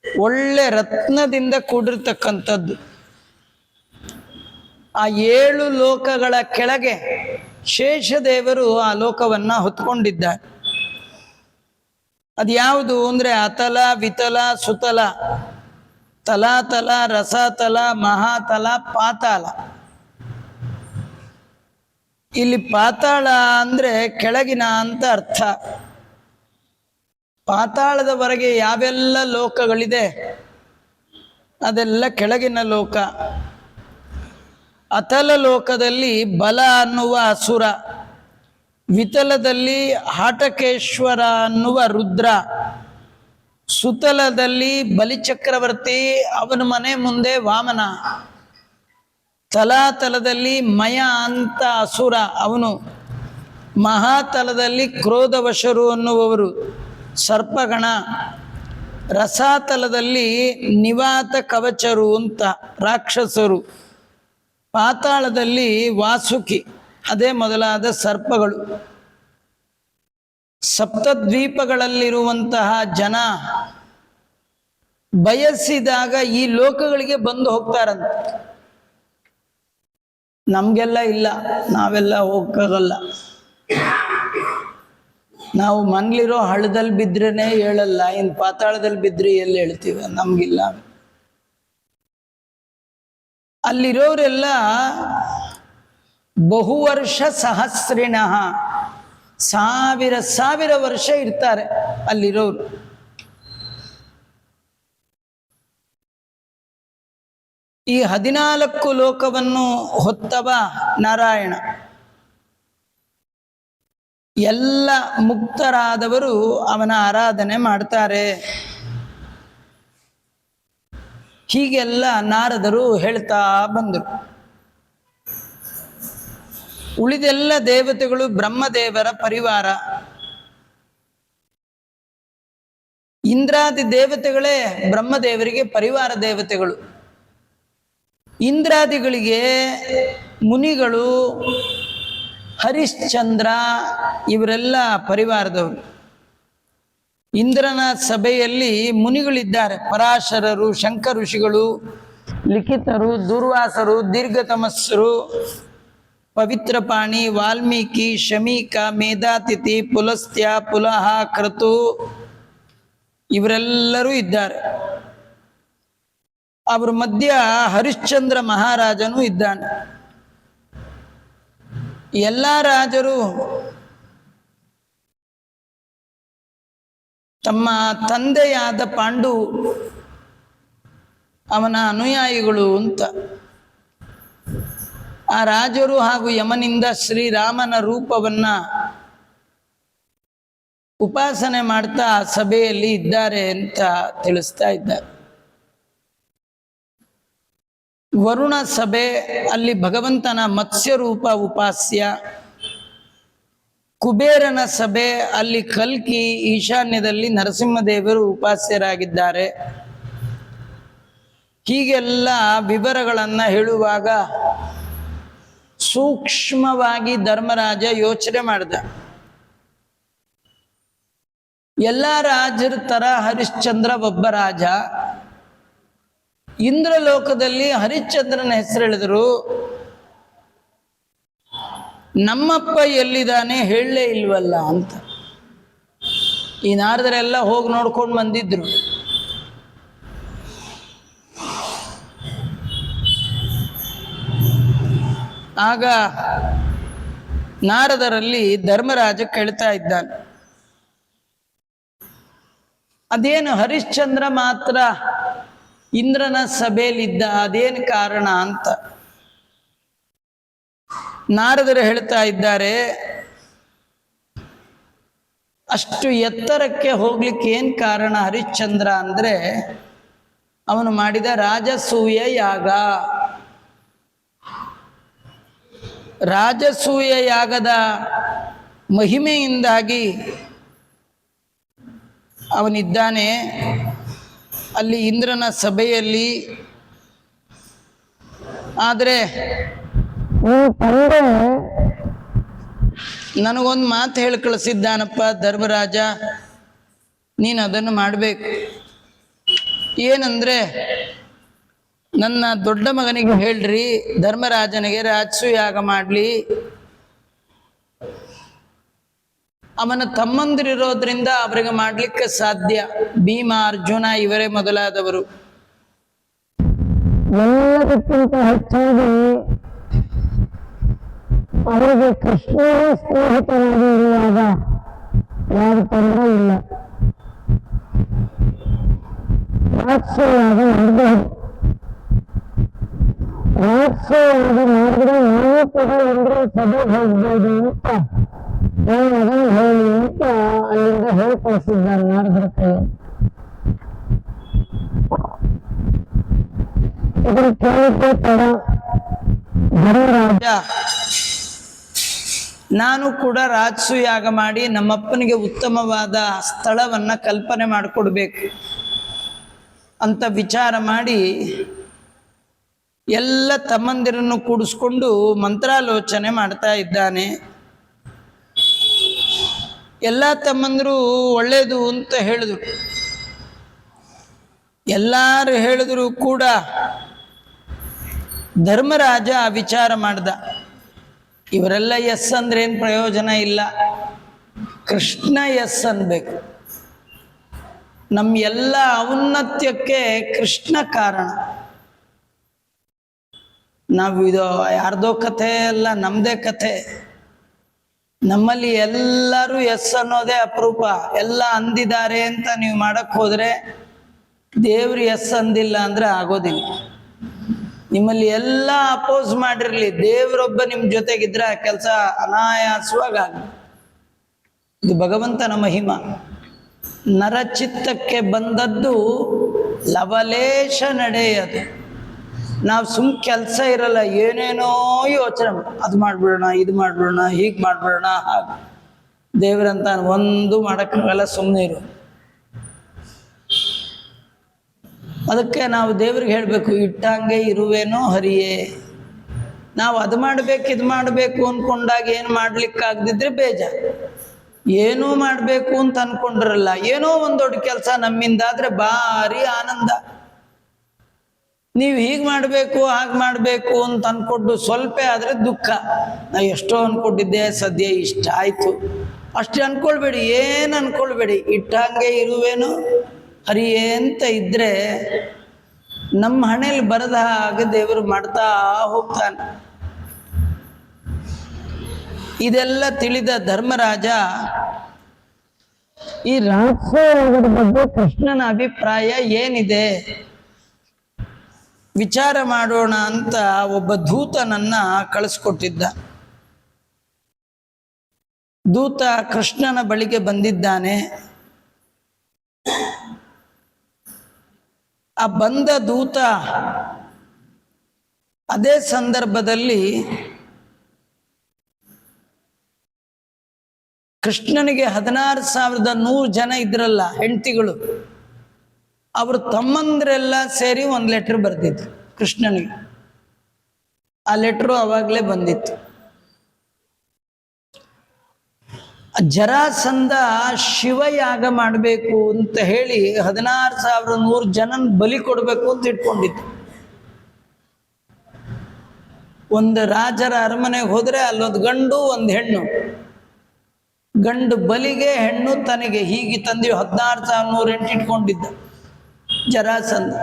ಒಳ್ಳೆ ರತ್ನದಿಂದ ಕೂಡಿರ್ತಕ್ಕಂಥದ್ದು. ಆ 7 ಲೋಕಗಳ ಕೆಳಗೆ ಶೇಷದೇವರು ಆ ಲೋಕವನ್ನ ಹೊತ್ಕೊಂಡಿದ್ದಾರೆ. ಅದ್ಯಾವುದು ಅಂದ್ರೆ ಅತಲ, ವಿತಲ, ಸುತಲ, ತಲಾತಲ, ರಸತಲ, ಮಹಾತಲ, ಪಾತಾಳ. ಇಲ್ಲಿ ಪಾತಾಳ ಅಂದ್ರೆ ಕೆಳಗಿನ ಅಂತ ಅರ್ಥ. ಪಾತಾಳದವರೆಗೆ ಯಾವೆಲ್ಲ ಲೋಕಗಳಿದೆ ಅದೆಲ್ಲ ಕೆಳಗಿನ ಲೋಕ. ಅತಲ ಲೋಕದಲ್ಲಿ ಬಲ ಅನ್ನುವ ಅಸುರ, ವಿತಲದಲ್ಲಿ ಹಾಟಕೇಶ್ವರ ಅನ್ನುವ ರುದ್ರ, ಸುತಲದಲ್ಲಿ ಬಲಿಚಕ್ರವರ್ತಿ ಅವನ ಮನೆ ಮುಂದೆ ವಾಮನ, ತಲಾತಲದಲ್ಲಿ ಮಯ ಅಂತ ಅಸುರ ಅವನು, ಮಹಾತಲದಲ್ಲಿ ಕ್ರೋಧವಶರು ಅನ್ನುವವರು ಸರ್ಪಗಣ, ರಸಾತಲದಲ್ಲಿ ನಿವಾತ ಕವಚರು ಅಂತ ರಾಕ್ಷಸರು, ಪಾತಾಳದಲ್ಲಿ ವಾಸುಕಿ ಅದೇ ಮೊದಲಾದ ಸರ್ಪಗಳು. ಸಪ್ತದ್ವೀಪಗಳಲ್ಲಿರುವಂತಹ ಜನ ಬಯಸಿದಾಗ ಈ ಲೋಕಗಳಿಗೆ ಬಂದು ಹೋಗ್ತಾರಂತೆ. ನಮ್ಗೆಲ್ಲ ಇಲ್ಲ, ನಾವೆಲ್ಲ ಹೋಗಲ್ಲ. ನಾವು ಮನ್ಲಿರೋ ಹಳ್ಳದಲ್ಲಿ ಬಿದ್ರೇನೆ ಹೇಳಲ್ಲ, ಇನ್ನು ಪಾತಾಳದಲ್ಲಿ ಬಿದ್ದರೆ ಎಲ್ಲಿ ಹೇಳ್ತೀವಿ? ನಮ್ಗಿಲ್ಲ. ಅಲ್ಲಿರೋರೆಲ್ಲ ಬಹುವರ್ಷ ಸಹಸ್ರಿಣ, ಸಾವಿರ ವರ್ಷ ಇರ್ತಾರೆ ಅಲ್ಲಿರೋರು. ಈ 14 ಲೋಕವನ್ನು ಹೊತ್ತವ ನಾರಾಯಣ. ಎಲ್ಲ ಮುಕ್ತರಾದವರು ಅವನ ಆರಾಧನೆ ಮಾಡ್ತಾರೆ. ಹೀಗೆಲ್ಲ ನಾರದರು ಹೇಳ್ತಾ ಬಂದರು. ಉಳಿದೆಲ್ಲ ದೇವತೆಗಳು ಬ್ರಹ್ಮದೇವರ ಪರಿವಾರ. ಇಂದ್ರಾದಿ ದೇವತೆಗಳೇ ಬ್ರಹ್ಮದೇವರಿಗೆ ಪರಿವಾರ ದೇವತೆಗಳು. ಇಂದ್ರಾದಿಗಳಿಗೆ ಮುನಿಗಳು, ಹರಿಶ್ಚಂದ್ರ ಇವರೆಲ್ಲ ಪರಿವಾರದವರು. ಇಂದ್ರನ ಸಭೆಯಲ್ಲಿ ಮುನಿಗಳಿದ್ದಾರೆ. ಪರಾಶರರು, ಶಂಕ ಋಷಿಗಳು, ಲಿಖಿತರು, ದುರ್ವಾಸರು, ದೀರ್ಘತಮಸ್ಸರು, ಪವಿತ್ರಪಾಣಿ, ವಾಲ್ಮೀಕಿ, ಶಮೀಕ, ಮೇಧಾತಿಥಿ, ಪುಲಸ್ತ್ಯ, ಪುಲಹ, ಕ್ರತು ಇವರೆಲ್ಲರೂ ಇದ್ದಾರೆ. ಅವರ ಮಧ್ಯ ಹರಿಶ್ಚಂದ್ರ ಮಹಾರಾಜನು ಇದ್ದಾನೆ. ಎಲ್ಲ ರಾಜರು ತಮ್ಮ ತಂದೆಯಾದ ಪಾಂಡು ಅವನ ಅನುಯಾಯಿಗಳು ಅಂತ. ಆ ರಾಜರು ಹಾಗೂ ಯಮನಿಂದ ಶ್ರೀರಾಮನ ರೂಪವನ್ನ ಉಪಾಸನೆ ಮಾಡ್ತಾ ಸಭೆಯಲ್ಲಿ ಇದ್ದಾರೆ ಅಂತ ತಿಳಿಸ್ತಾ ಇದ್ದಾರೆ. ವರುಣ ಸಭೆ, ಅಲ್ಲಿ ಭಗವಂತನ ಮತ್ಸ್ಯ ರೂಪ ಉಪಾಸ್ಯ. ಕುಬೇರನ ಸಭೆ, ಅಲ್ಲಿ ಕಲ್ಕಿ, ಈಶಾನ್ಯದಲ್ಲಿ ನರಸಿಂಹದೇವರು ಉಪಾಸ್ಯರಾಗಿದ್ದಾರೆ. ಹೀಗೆಲ್ಲ ವಿವರಗಳನ್ನು ಹೇಳುವಾಗ ಸೂಕ್ಷ್ಮವಾಗಿ ಧರ್ಮರಾಜ ಯೋಚನೆ ಮಾಡಿದ. ಎಲ್ಲ ರಾಜರ ತರ ಹರಿಶ್ಚಂದ್ರ ಒಬ್ಬ ರಾಜ. ಇಂದ್ರಲೋಕದಲ್ಲಿ ಹರಿಶ್ಚಂದ್ರನ ಹೆಸರು ಹೇಳಿದ್ರು. ನಮ್ಮಪ್ಪ ಎಲ್ಲಿದ್ದಾನೆ ಹೇಳಲೇ ಇಲ್ವಲ್ಲ ಅಂತ ಈ ನಾರದರೆಲ್ಲ ಹೋಗಿ ನೋಡ್ಕೊಂಡು ಬಂದಿದ್ರು. ಆಗ ನಾರದರಲ್ಲಿ ಧರ್ಮರಾಜ ಕೇಳ್ತಾ ಇದ್ದಾನೆ, ಅದೇನು ಹರಿಶ್ಚಂದ್ರ ಮಾತ್ರ ಇಂದ್ರನ ಸಭೆಯಲ್ಲಿದ್ದ, ಅದೇನು ಕಾರಣ ಅಂತ. ನಾರದರು ಹೇಳ್ತಾ ಇದ್ದಾರೆ, ಅಷ್ಟು ಎತ್ತರಕ್ಕೆ ಹೋಗ್ಲಿಕ್ಕೆ ಏನು ಕಾರಣ ಹರಿಶ್ಚಂದ್ರ ಅಂದ್ರೆ ಅವನು ಮಾಡಿದ ರಾಜಸೂಯ ಯಾಗ. ರಾಜಸೂಯ ಯಾಗದ ಮಹಿಮೆಯಿಂದಾಗಿ ಅವನಿದ್ದಾನೆ ಅಲ್ಲಿ ಇಂದ್ರನ ಸಭೆಯಲ್ಲಿ. ಆದರೆ ನನಗೊಂದು ಮಾತು ಹೇಳಿ ಕಳಿಸಿದ್ದಾನಪ್ಪ ಧರ್ಮರಾಜ, ನೀನು ಅದನ್ನು ಮಾಡಬೇಕು. ಏನಂದ್ರೆ, ನನ್ನ ದೊಡ್ಡ ಮಗನಿಗೆ ಹೇಳ್ರಿ ಧರ್ಮರಾಜನಿಗೆ ರಾಜಸೂಯಾಗ ಮಾಡಲಿ, ಅವನ ತಮ್ಮಂದಿರಿರೋದ್ರಿಂದ ಅವರಿಗೆ ಮಾಡ್ಲಿಕ್ಕೆ ಸಾಧ್ಯ. ಭೀಮ, ಅರ್ಜುನ ಇವರೇ ಮೊದಲಾದವರು. ಎಲ್ಲದಕ್ಕಿಂತ ಹೆಚ್ಚಾಗಿ ಅವರಿಗೆ ಕೃಷ್ಣ ಸ್ನೇಹಿತನಾಗಿ ಇರುವಾಗ ಯಾವ ತೊಂದರೆ ಇಲ್ಲ. ರಾಜಸೂಯಾಗ ಮಾಡಬಹುದು. ರಾಜಸೂಯಾಗ ಮಾಡಿದ್ರೆ ನಾವು ಕೂಡ ಎಲ್ಲರೂ ಸಭೆ ಹೋಗ್ಬೋದು ಅಂತ ಅದನ್ನು ಹೇಳಿ ಅಂತ ಅಲ್ಲಿಂದ ಹೇಳಿ ಕಳಿಸಿದ್ದಾರೆ ನಾರದರ ಕೈ. ಇದರ ಕೇಳಿದ್ದೆ ತಡ. ಧರ್ಮರಾಜ ನಾನು ಕೂಡ ರಾಜಸೂಯಾಗ ಮಾಡಿ ನಮ್ಮಪ್ಪನಿಗೆ ಉತ್ತಮವಾದ ಸ್ಥಳವನ್ನ ಕಲ್ಪನೆ ಮಾಡಿಕೊಡ್ಬೇಕು ಅಂತ ವಿಚಾರ ಮಾಡಿ ಎಲ್ಲ ತಮ್ಮಂದಿರನ್ನು ಕೂಡಿಸ್ಕೊಂಡು ಮಂತ್ರಾಲೋಚನೆ ಮಾಡ್ತಾ ಇದ್ದಾನೆ. ಎಲ್ಲ ತಮ್ಮಂದರು ಒಳ್ಳೇದು ಅಂತ ಹೇಳಿದ್ರು. ಎಲ್ಲರೂ ಹೇಳಿದ್ರು ಕೂಡ ಧರ್ಮರಾಜ ವಿಚಾರ ಮಾಡ್ದ, ಇವರೆಲ್ಲ ಎಸ್ ಅಂದ್ರೆ ಏನು ಪ್ರಯೋಜನ ಇಲ್ಲ, ಕೃಷ್ಣ ಎಸ್ ಅನ್ಬೇಕು. ನಮ್ಮ ಎಲ್ಲ ಔನ್ನತ್ಯಕ್ಕೆ ಕೃಷ್ಣ ಕಾರಣ. ನಾವು ಇದು ಯಾರ್ದೋ ಕಥೆ ಅಲ್ಲ, ನಮ್ಮದೇ ಕಥೆ. ನಮ್ಮಲ್ಲಿ ಎಲ್ಲರೂ ಎಸ್ ಅನ್ನೋದೇ ಅಪರೂಪ. ಎಲ್ಲ ಅಂದಿದ್ದಾರೆ ಅಂತ ನೀವು ಮಾಡಕ್ ಹೋದ್ರೆ ದೇವ್ರು ಎಸ್ ಅಂದಿಲ್ಲ ಅಂದ್ರೆ ಆಗೋದಿಲ್ಲ. ನಿಮ್ಮಲ್ಲಿ ಎಲ್ಲ ಅಪೋಸ್ ಮಾಡಿರ್ಲಿ, ದೇವರೊಬ್ಬ ನಿಮ್ಮ ಜೊತೆಗಿದ್ರೆ ಆ ಕೆಲಸ ಅನಾಯಾಸವಾಗಿ ಆಗಲಿ. ಇದು ಭಗವಂತನ ಮಹಿಮ. ನರಚಿತ್ತಕ್ಕೆ ಬಂದದ್ದು ಲವಲೇಶ ನಡೆಯದು. ನಾವು ಕೆಲಸ ಇರಲ್ಲ, ಏನೇನೋ ಯೋಚನೆ, ಅದು ಮಾಡ್ಬಿಡೋಣ, ಇದು ಮಾಡ್ಬಿಡೋಣ, ಹೀಗೆ ಮಾಡ್ಬಿಡೋಣ, ಹಾಗೆ. ದೇವ್ರಂತ ಒಂದು ಮಾಡೋಕ್ಕಾಗಲ್ಲ, ಸುಮ್ಮನೆ ಇರು. ಅದಕ್ಕೆ ನಾವು ದೇವ್ರಿಗೆ ಹೇಳಬೇಕು, ಇಟ್ಟಂಗೆ ಇರುವೇನೋ ಹರಿಯೇ. ನಾವು ಅದು ಮಾಡಬೇಕು ಇದು ಮಾಡಬೇಕು ಅಂದ್ಕೊಂಡಾಗ ಏನು ಮಾಡ್ಲಿಕ್ಕಾಗದಿದ್ರೆ ಬೇಜಾರು. ಏನೂ ಮಾಡಬೇಕು ಅಂತ ಅನ್ಕೊಂಡ್ರಲ್ಲ, ಏನೋ ಒಂದು ದೊಡ್ಡ ಕೆಲಸ ನಮ್ಮಿಂದಾದ್ರೆ ಭಾರಿ ಆನಂದ. ನೀವು ಹೀಗೆ ಮಾಡಬೇಕು ಹಾಗೆ ಮಾಡಬೇಕು ಅಂತ ಅನ್ಕೊಂಡು ಸ್ವಲ್ಪ ಆದರೆ ದುಃಖ. ನಾ ಎಷ್ಟೋ ಅನ್ಕೊಂಡಿದ್ದೆ, ಸದ್ಯ ಇಷ್ಟ ಆಯಿತು ಅಷ್ಟೇ ಅನ್ಕೊಳ್ಬೇಡಿ, ಏನು ಅನ್ಕೊಳ್ಬೇಡಿ. ಇಟ್ಟಂಗೆ ಇರುವೇನು ಹರಿಯೇ ಅಂತ ಇದ್ರೆ ನಮ್ಮ ಹಣೆಯಲ್ಲಿ ಬರದ ಹಾಗೆ ದೇವರು ಮಾಡ್ತಾ ಹೋಗ್ತಾನೆ. ಇದೆಲ್ಲ ತಿಳಿದ ಧರ್ಮರಾಜ ಈ ರಾಜಸೂಯದ ಬಗ್ಗೆ ಕೃಷ್ಣನ ಅಭಿಪ್ರಾಯ ಏನಿದೆ ವಿಚಾರ ಮಾಡೋಣ ಅಂತ ಒಬ್ಬ ದೂತನನ್ನ ಕಳಿಸ್ಕೊಟ್ಟಿದ್ದ. ದೂತ ಕೃಷ್ಣನ ಬಳಿಗೆ ಬಂದಿದ್ದಾನೆ. ಆ ಬಂದ ದೂತ ಅದೇ ಸಂದರ್ಭದಲ್ಲಿ ಕೃಷ್ಣನಿಗೆ 16,100 ಜನ ಇದ್ರಲ್ಲ ಹೆಂಡತಿಗಳು, ಅವರು ತಮ್ಮಂದ್ರೆಲ್ಲ ಸೇರಿ ಒಂದು ಲೆಟರ್ ಬರ್ದಿದ್ರು ಕೃಷ್ಣನಿಗೆ. ಆ ಲೆಟ್ರು ಅವಾಗಲೇ ಬಂದಿತ್ತು. ಜರಾಸಂಧ ಶಿವಯಾಗ ಮಾಡಬೇಕು ಅಂತ ಹೇಳಿ 16,100 ಜನನ ಬಲಿ ಕೊಡಬೇಕು ಅಂತ ಇಟ್ಕೊಂಡಿತ್ತು. ಒಂದು ರಾಜರ ಅರಮನೆಗೆ ಹೋದ್ರೆ ಅಲ್ಲೊಂದು ಗಂಡು ಒಂದು ಹೆಣ್ಣು, ಗಂಡು ಬಲಿಗೆ, ಹೆಣ್ಣು ತನಗೆ, ಹೀಗೆ ತಂದು 16,100 ಹೆಂಟು ಇಟ್ಕೊಂಡಿದ್ದ ಜರಾಸಂಧ.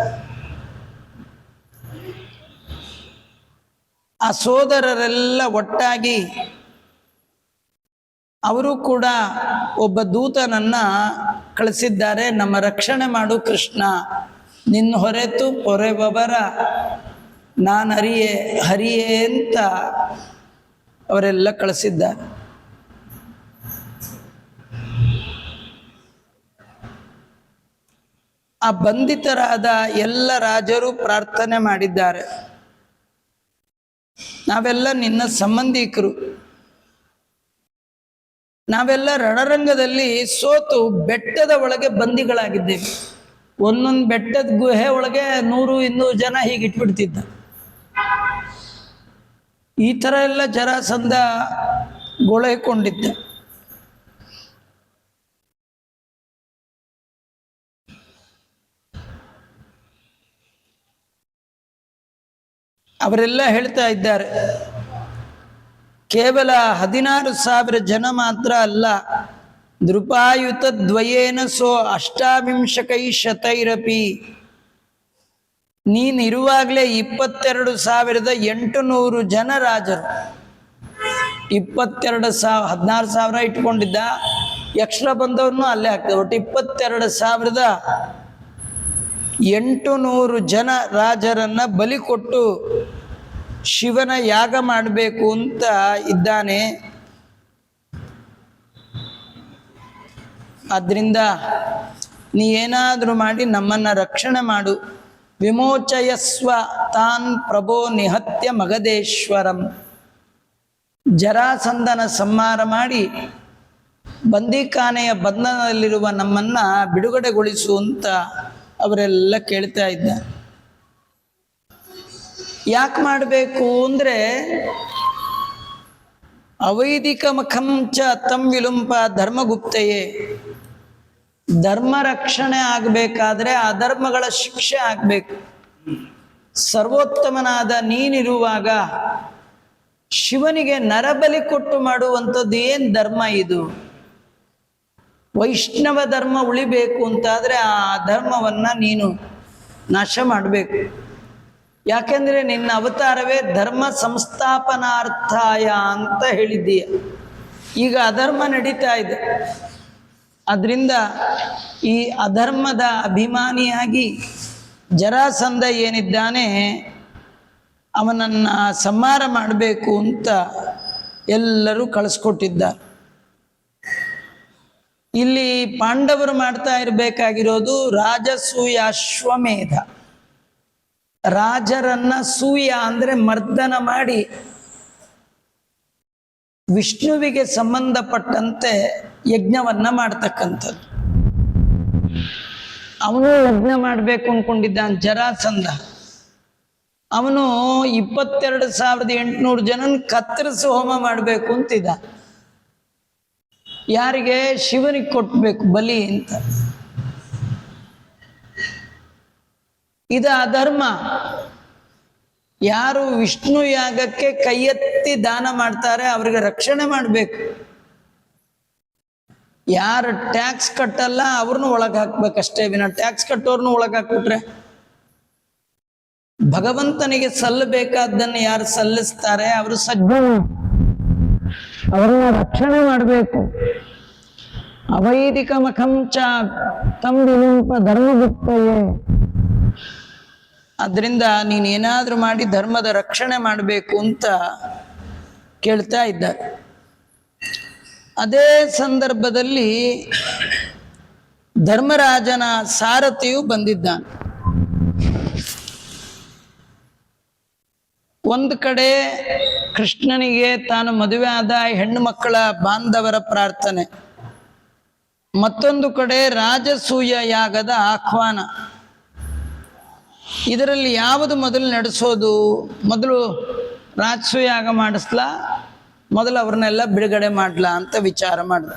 ಆ ಸೋದರರೆಲ್ಲ ಒಟ್ಟಾಗಿ ಅವರು ಕೂಡ ಒಬ್ಬ ದೂತನನ್ನ ಕಳಿಸಿದ್ದಾರೆ. ನಮ್ಮ ರಕ್ಷಣೆ ಮಾಡು ಕೃಷ್ಣ, ನಿನ್ನ ಹೊರೆತು ಪೊರೆಬಬರ ನಾನು ಹರಿಯೇ ಹರಿಯೇ ಅಂತ ಅವರೆಲ್ಲ ಕಳಿಸಿದ್ದಾರೆ. ಆ ಬಂಧಿತರಾದ ಎಲ್ಲ ರಾಜರು ಪ್ರಾರ್ಥನೆ ಮಾಡಿದ್ದಾರೆ, ನಾವೆಲ್ಲ ನಿನ್ನ ಸಂಬಂಧಿಕರು, ನಾವೆಲ್ಲ ರಣರಂಗದಲ್ಲಿ ಸೋತು ಬೆಟ್ಟದ ಒಳಗೆ ಬಂದಿಗಳಾಗಿದ್ದೇವೆ. ಒಂದೊಂದು ಬೆಟ್ಟದ ಗುಹೆ ಒಳಗೆ 100-200 ಜನ ಹೀಗೆ ಇಟ್ಬಿಡ್ತಿದ್ದ. ಈ ಥರ ಎಲ್ಲ ಜರಾಸಂಧ ಗೊಳೈಕೊಂಡಿದ್ದ. ಅವರೆಲ್ಲ ಹೇಳ್ತಾ ಇದ್ದಾರೆ, ಕೇವಲ 16,000 ಜನ ಮಾತ್ರ ಅಲ್ಲ, ದೃಪಾಯುತ ದ್ವಯೇನ ಸೋ ಅಷ್ಟಾವಿಂಶಕೈ ಶತೈರಪಿ, ನೀನಿರುವಾಗಲೇ 22,800 ಜನ ರಾಜರು. 16,000 ಇಟ್ಕೊಂಡಿದ್ದ, ಎಕ್ಸ್ಟ್ರಾ ಬಂದವ್ರನ್ನೂ ಅಲ್ಲೇ ಹಾಕ್ತದೆ. ಒಟ್ಟು 22,800 ಜನ ರಾಜರನ್ನ ಬಲಿ ಕೊಟ್ಟು ಶಿವನ ಯಾಗ ಮಾಡಬೇಕು ಅಂತ ಇದ್ದಾನೆ. ಆದ್ರಿಂದ ನೀ ಏನಾದರೂ ಮಾಡಿ ನಮ್ಮನ್ನ ರಕ್ಷಣೆ ಮಾಡು. ವಿಮೋಚಯಸ್ವ ತಾನ್ ಪ್ರಭೋ ನಿಹತ್ಯ ಮಗಧೇಶ್ವರಂ, ಜರಾಸಂಧನ ಸಂಹಾರ ಮಾಡಿ ಬಂದಿಖಾನೆಯ ಬಂಧನದಲ್ಲಿರುವ ನಮ್ಮನ್ನ ಬಿಡುಗಡೆಗೊಳಿಸು ಅಂತ ಅವರೆಲ್ಲ ಕೇಳ್ತಾ ಇದ್ದಾರೆ. ಯಾಕೆ ಮಾಡಬೇಕು ಅಂದರೆ, ಅವೈದಿಕ ಮಖಂ ಚ ತಂ ವಿಲುಂಪ ಧರ್ಮಗುಪ್ತೆಯೇ, ಧರ್ಮ ರಕ್ಷಣೆ ಆಗಬೇಕಾದ್ರೆ ಅಧರ್ಮಗಳ ಶಿಕ್ಷೆ ಆಗಬೇಕು. ಸರ್ವೋತ್ತಮನಾದ ನೀನಿರುವಾಗ ಶಿವನಿಗೆ ನರಬಲಿ ಕೊಟ್ಟು ಮಾಡುವಂಥದ್ದು ಏನು ಧರ್ಮ ಇದು? ವೈಷ್ಣವ ಧರ್ಮ ಉಳಿಬೇಕು ಅಂತಾದರೆ ಆ ಧರ್ಮವನ್ನು ನೀನು ನಾಶ ಮಾಡಬೇಕು. ಯಾಕೆಂದರೆ ನಿನ್ನ ಅವತಾರವೇ ಧರ್ಮ ಸಂಸ್ಥಾಪನಾರ್ಥಾಯ ಅಂತ ಹೇಳಿದ್ದೀಯ. ಈಗ ಅಧರ್ಮ ನಡೀತಾ ಇದೆ. ಅದರಿಂದ ಈ ಅಧರ್ಮದ ಅಭಿಮಾನಿಯಾಗಿ ಜರಾಸಂಧ ಏನಿದ್ದಾನೆ ಅವನನ್ನು ಸಂಹಾರ ಮಾಡಬೇಕು ಅಂತ ಎಲ್ಲರೂ ಕಳಿಸ್ಕೊಟ್ಟಿದ್ದಾರೆ. ಇಲ್ಲಿ ಪಾಂಡವರು ಮಾಡ್ತಾ ಇರಬೇಕಾಗಿರೋದು ರಾಜಸೂಯ ಅಶ್ವಮೇಧ. ರಾಜರನ್ನ ಸೂಯ ಅಂದರೆ ಮರ್ದನ ಮಾಡಿ ವಿಷ್ಣುವಿಗೆ ಸಂಬಂಧಪಟ್ಟಂತೆ ಯಜ್ಞವನ್ನ ಮಾಡ್ತಕ್ಕಂಥದ್ದು. ಅವನು ಯಜ್ಞ ಮಾಡಬೇಕು ಅನ್ಕೊಂಡಿದ್ದಾನೆ ಜರಾಸಂಧ. ಅವನು 22,800 ಜನನ ಕತ್ತರಿಸಿ ಹೋಮ ಮಾಡಬೇಕು ಅಂತಿದ್ದ. ಯಾರಿಗೆ? ಶಿವನಿಗೆ ಕೊಟ್ಟಬೇಕು ಬಲಿ ಅಂತ. ಇದು ಅಧರ್ಮ. ಯಾರು ವಿಷ್ಣು ಯಾಗಕ್ಕೆ ಕೈ ಎತ್ತಿ ದಾನ ಮಾಡ್ತಾರೆ ಅವ್ರಿಗೆ ರಕ್ಷಣೆ ಮಾಡಬೇಕು. ಯಾರು ಟ್ಯಾಕ್ಸ್ ಕಟ್ಟಲ್ಲ ಅವ್ರನ್ನೂ ಒಳಗೆ ಹಾಕ್ಬೇಕಷ್ಟೇ ವಿನ ಟ್ಯಾಕ್ಸ್ ಕಟ್ಟೋರ್ನು ಒಳಗೆ ಹಾಕ್ಬಿಟ್ರೆ ಭಗವಂತನಿಗೆ ಸಲ್ಲಬೇಕಾದ್ದನ್ನು ಯಾರು ಸಲ್ಲಿಸ್ತಾರೆ ಅವರು ಸಜ್ಜನ, ಅವರನ್ನ ರಕ್ಷಣೆ ಮಾಡಬೇಕು. ಅವೈದಿಕ ಮಖಂಚ ತಂ ವಿಲುಂಪ ಧರ್ಮಗುಪ್ತೆಯೇ, ಅದರಿಂದ ನೀನೇನಾದ್ರೂ ಮಾಡಿ ಧರ್ಮದ ರಕ್ಷಣೆ ಮಾಡಬೇಕು ಅಂತ ಕೇಳ್ತಾ ಇದ್ದಾರೆ. ಅದೇ ಸಂದರ್ಭದಲ್ಲಿ ಧರ್ಮರಾಜನ ಸಾರಥಿಯು ಬಂದಿದ್ದಾನೆ. ಒಂದು ಕಡೆ ಕೃಷ್ಣನಿಗೆ ತಾನು ಮದುವೆ ಆದ ಹೆಣ್ಣು ಮಕ್ಕಳ ಬಾಂಧವರ ಪ್ರಾರ್ಥನೆ, ಮತ್ತೊಂದು ಕಡೆ ರಾಜಸೂಯ ಯಾಗದ ಆಹ್ವಾನ. ಇದರಲ್ಲಿ ಯಾವುದು ಮೊದಲು ನಡೆಸೋದು? ಮೊದಲು ರಾಜಸೂಯ ಯಾಗ ಮಾಡಿಸ್ಲಾ, ಮೊದಲು ಅವ್ರನ್ನೆಲ್ಲ ಬಿಡುಗಡೆ ಮಾಡ್ಲಾ ಅಂತ ವಿಚಾರ ಮಾಡ್ದ.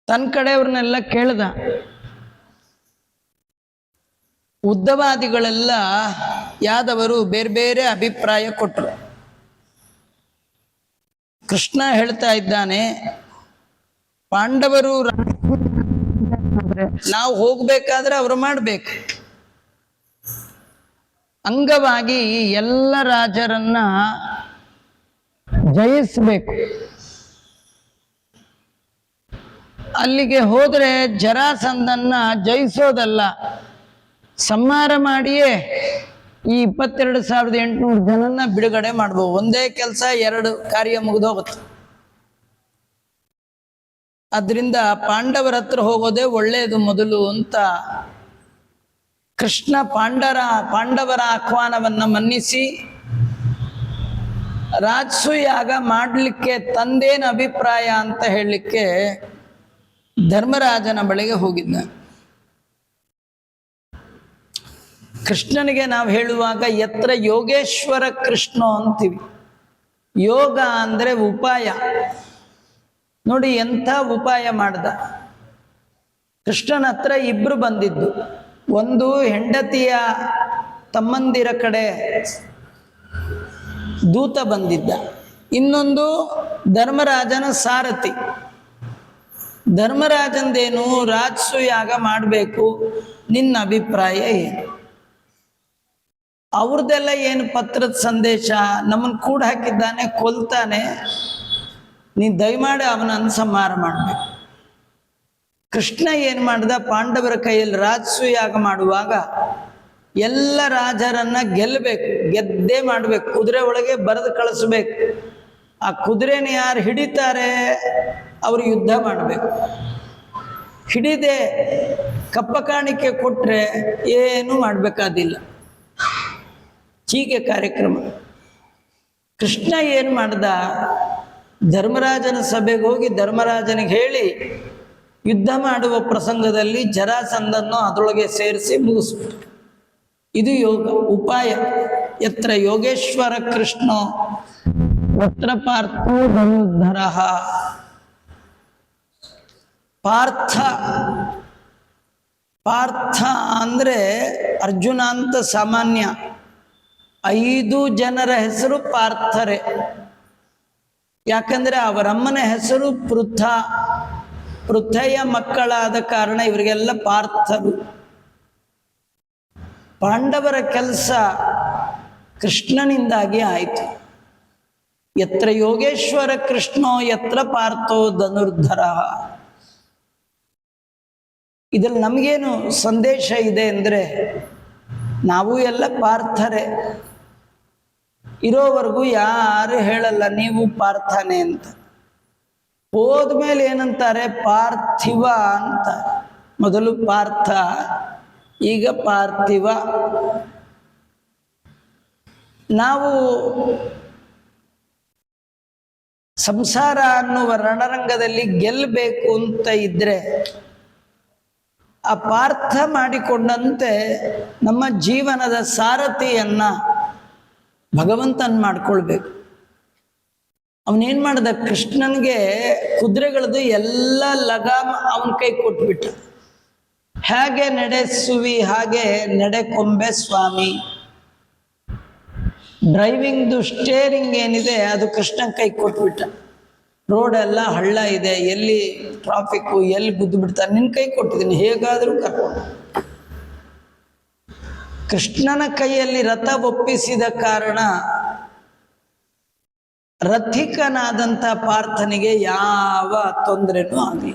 ತನ್ನ ಕಡೆಯವ್ರನ್ನೆಲ್ಲ ಕೇಳ್ದ. ಉದ್ದವಾದಿಗಳೆಲ್ಲ ಯಾದವರು ಬೇರೆ ಬೇರೆ ಅಭಿಪ್ರಾಯ ಕೊಟ್ಟರು. ಕೃಷ್ಣ ಹೇಳ್ತಾ ಇದ್ದಾನೆ, ಪಾಂಡವರು ನಾವು ಹೋಗ್ಬೇಕಾದ್ರೆ ಅವರು ಮಾಡ್ಬೇಕು. ಅಂಗವಾಗಿ ಎಲ್ಲ ರಾಜರನ್ನ ಜಯಿಸ್ಬೇಕು. ಅಲ್ಲಿಗೆ ಹೋದ್ರೆ ಜರಾಸಂಧನ್ನ ಜಯಿಸೋದಲ್ಲ, ಸಂಹಾರ ಮಾಡಿಯೇ ಈ 22,800 ಜನನ್ನ ಬಿಡುಗಡೆ ಮಾಡ್ಬೋದು. ಒಂದೇ ಕೆಲಸ, 2 ಕಾರ್ಯ ಮುಗಿದೋಗುತ್ತೆ. ಅದರಿಂದ ಪಾಂಡವರ ಹತ್ರ ಹೋಗೋದೇ ಒಳ್ಳೆಯದು ಮೊದಲು ಅಂತ ಕೃಷ್ಣ ಪಾಂಡವರ ಆಹ್ವಾನವನ್ನ ಮನ್ನಿಸಿ ರಾಜಸೂಯಾಗ ಮಾಡಲಿಕ್ಕೆ ತಂದೇನು ಅಭಿಪ್ರಾಯ ಅಂತ ಹೇಳಲಿಕ್ಕೆ ಧರ್ಮರಾಜನ ಬಳಿಗೆ ಹೋಗಿದ್ದ. ಕೃಷ್ಣನಿಗೆ ನಾವು ಹೇಳುವಾಗ ಯತ್ರ ಯೋಗೇಶ್ವರ ಕೃಷ್ಣ ಅಂತೀವಿ. ಯೋಗ ಅಂದರೆ ಉಪಾಯ. ನೋಡಿ ಎಂಥ ಉಪಾಯ ಮಾಡ್ದ. ಕೃಷ್ಣನ ಹತ್ರ ಇಬ್ರು ಬಂದಿದ್ದು. ಒಂದು ಹೆಂಡತಿಯ ತಮ್ಮಂದಿರ ಕಡೆ ದೂತ ಬಂದಿದ್ದ, ಇನ್ನೊಂದು ಧರ್ಮರಾಜನ ಸಾರಥಿ. ಧರ್ಮರಾಜಂದೇನು, ರಾಜಸು ಯಾಗ ಮಾಡಬೇಕು, ನಿನ್ನ ಅಭಿಪ್ರಾಯ ಏನು? ಅವ್ರದ್ದೆಲ್ಲ ಏನು ಪತ್ರದ ಸಂದೇಶ, ನಮ್ಮನ್ನು ಕೂಡ ಹಾಕಿದ್ದಾನೆ, ಕೊಲ್ತಾನೆ, ನೀನು ದಯಮಾಡಿ ಅವನನ್ನು ಸಂಹಾರ ಮಾಡಬೇಕು. ಕೃಷ್ಣ ಏನು ಮಾಡ್ದ, ಪಾಂಡವರ ಕೈಯಲ್ಲಿ ರಾಜಸು ಯಾಗ ಮಾಡುವಾಗ ಎಲ್ಲ ರಾಜರನ್ನ ಗೆಲ್ಲಬೇಕು, ಗೆದ್ದೇ ಮಾಡಬೇಕು, ಕುದುರೆ ಒಳಗೆ ಬರೆದು ಕಳಿಸ್ಬೇಕು. ಆ ಕುದುರೆನ ಯಾರು ಹಿಡಿತಾರೆ ಅವರು ಯುದ್ಧ ಮಾಡಬೇಕು. ಹಿಡಿದೆ ಕಪ್ಪ ಕಾಣಿಕೆ ಕೊಟ್ಟರೆ ಏನು ಮಾಡಬೇಕಾದಿಲ್ಲ. ಹೀಗೆ ಕಾರ್ಯಕ್ರಮ. ಕೃಷ್ಣ ಏನು ಮಾಡ್ದ, ಧರ್ಮರಾಜನ ಸಭೆಗೆ ಹೋಗಿ ಧರ್ಮರಾಜನಿಗೆ ಹೇಳಿ ಯುದ್ಧ ಮಾಡುವ ಪ್ರಸಂಗದಲ್ಲಿ ಜರಾಸಂಧನ್ನು ಅದರೊಳಗೆ ಸೇರಿಸಿ ಮುಗಿಸ್ಬಿಟ್ರು. ಇದು ಯೋಗ ಉಪಾಯ. ಯತ್ರ ಯೋಗೇಶ್ವರ ಕೃಷ್ಣೋ ಯತ್ರ ಪಾರ್ಥೋ ಧನುರ್ಧರ. ಪಾರ್ಥ ಅಂದ್ರೆ ಅರ್ಜುನ ಅಂತ ಸಾಮಾನ್ಯ. 5 ಜನರ ಹೆಸರು ಪಾರ್ಥರೆ. ಯಾಕಂದ್ರೆ ಅವರಮ್ಮನ ಹೆಸರು ಪೃಥ್ವಿಯ ಮಕ್ಕಳಾದ ಕಾರಣ ಇವರಿಗೆಲ್ಲ ಪಾರ್ಥರು. ಪಾಂಡವರ ಕೆಲಸ ಕೃಷ್ಣನಿಂದಾಗಿ ಆಯಿತು. ಯತ್ರ ಯೋಗೇಶ್ವರ ಕೃಷ್ಣೋ ಯತ್ರ ಪಾರ್ಥೋ ಧನುರ್ಧರ. ಇದ್ರಲ್ಲಿ ನಮಗೇನು ಸಂದೇಶ ಇದೆ ಅಂದರೆ, ನಾವು ಎಲ್ಲ ಪಾರ್ಥರೆ. ಇರೋವರೆಗೂ ಯಾರು ಹೇಳಲ್ಲ ನೀವು ಪಾರ್ಥನೆ ಅಂತ. ಹೋದ್ಮೇಲೆ ಏನಂತಾರೆ, ಪಾರ್ಥಿವ ಅಂತ. ಮೊದಲು ಪಾರ್ಥ, ಈಗ ಪಾರ್ಥಿವ. ನಾವು ಸಂಸಾರ ಅನ್ನುವ ರಣರಂಗದಲ್ಲಿ ಗೆಲ್ಲಬೇಕು ಅಂತ ಇದ್ರೆ ಆ ಪಾರ್ಥ ಮಾಡಿಕೊಂಡಂತೆ ನಮ್ಮ ಜೀವನದ ಸಾರಥಿಯನ್ನ ಭಗವಂತನ ಮಾಡ್ಕೊಳ್ಬೇಕು. ಅವನೇನ್ ಮಾಡ್ದ, ಕೃಷ್ಣನ್ಗೆ ಕುದುರೆಗಳದ್ದು ಎಲ್ಲ ಲಗಾಮ ಅವನ ಕೈ ಕೊಟ್ಬಿಟ್ಟ. ಹೇಗೆ ನಡೆಸುವಿ ಹಾಗೆ ನಡೆಕೊಂಬೆ ಸ್ವಾಮಿ. ಡ್ರೈವಿಂಗ್ದು ಸ್ಟೇರಿಂಗ್ ಏನಿದೆ ಅದು ಕೃಷ್ಣನ್ ಕೈ ಕೊಟ್ಬಿಟ್ಟ. ರೋಡ್ ಎಲ್ಲ ಹಳ್ಳ ಇದೆ, ಎಲ್ಲಿ ಟ್ರಾಫಿಕ್ಕು, ಎಲ್ಲಿ ಗುದ್ದು ಬಿಡ್ತಾರೆ, ನಿನ್ನ ಕೈ ಕೊಟ್ಟಿದ್ದೀನಿ, ಹೇಗಾದರೂ ಕರ್ಕೊಂಡು. ಕೃಷ್ಣನ ಕೈಯಲ್ಲಿ ರಥ ಒಪ್ಪಿಸಿದ ಕಾರಣ ರಥಿಕನಾದಂಥ ಪಾರ್ಥನಿಗೆ ಯಾವ ತೊಂದರೆನೂ ಆಗಲಿ.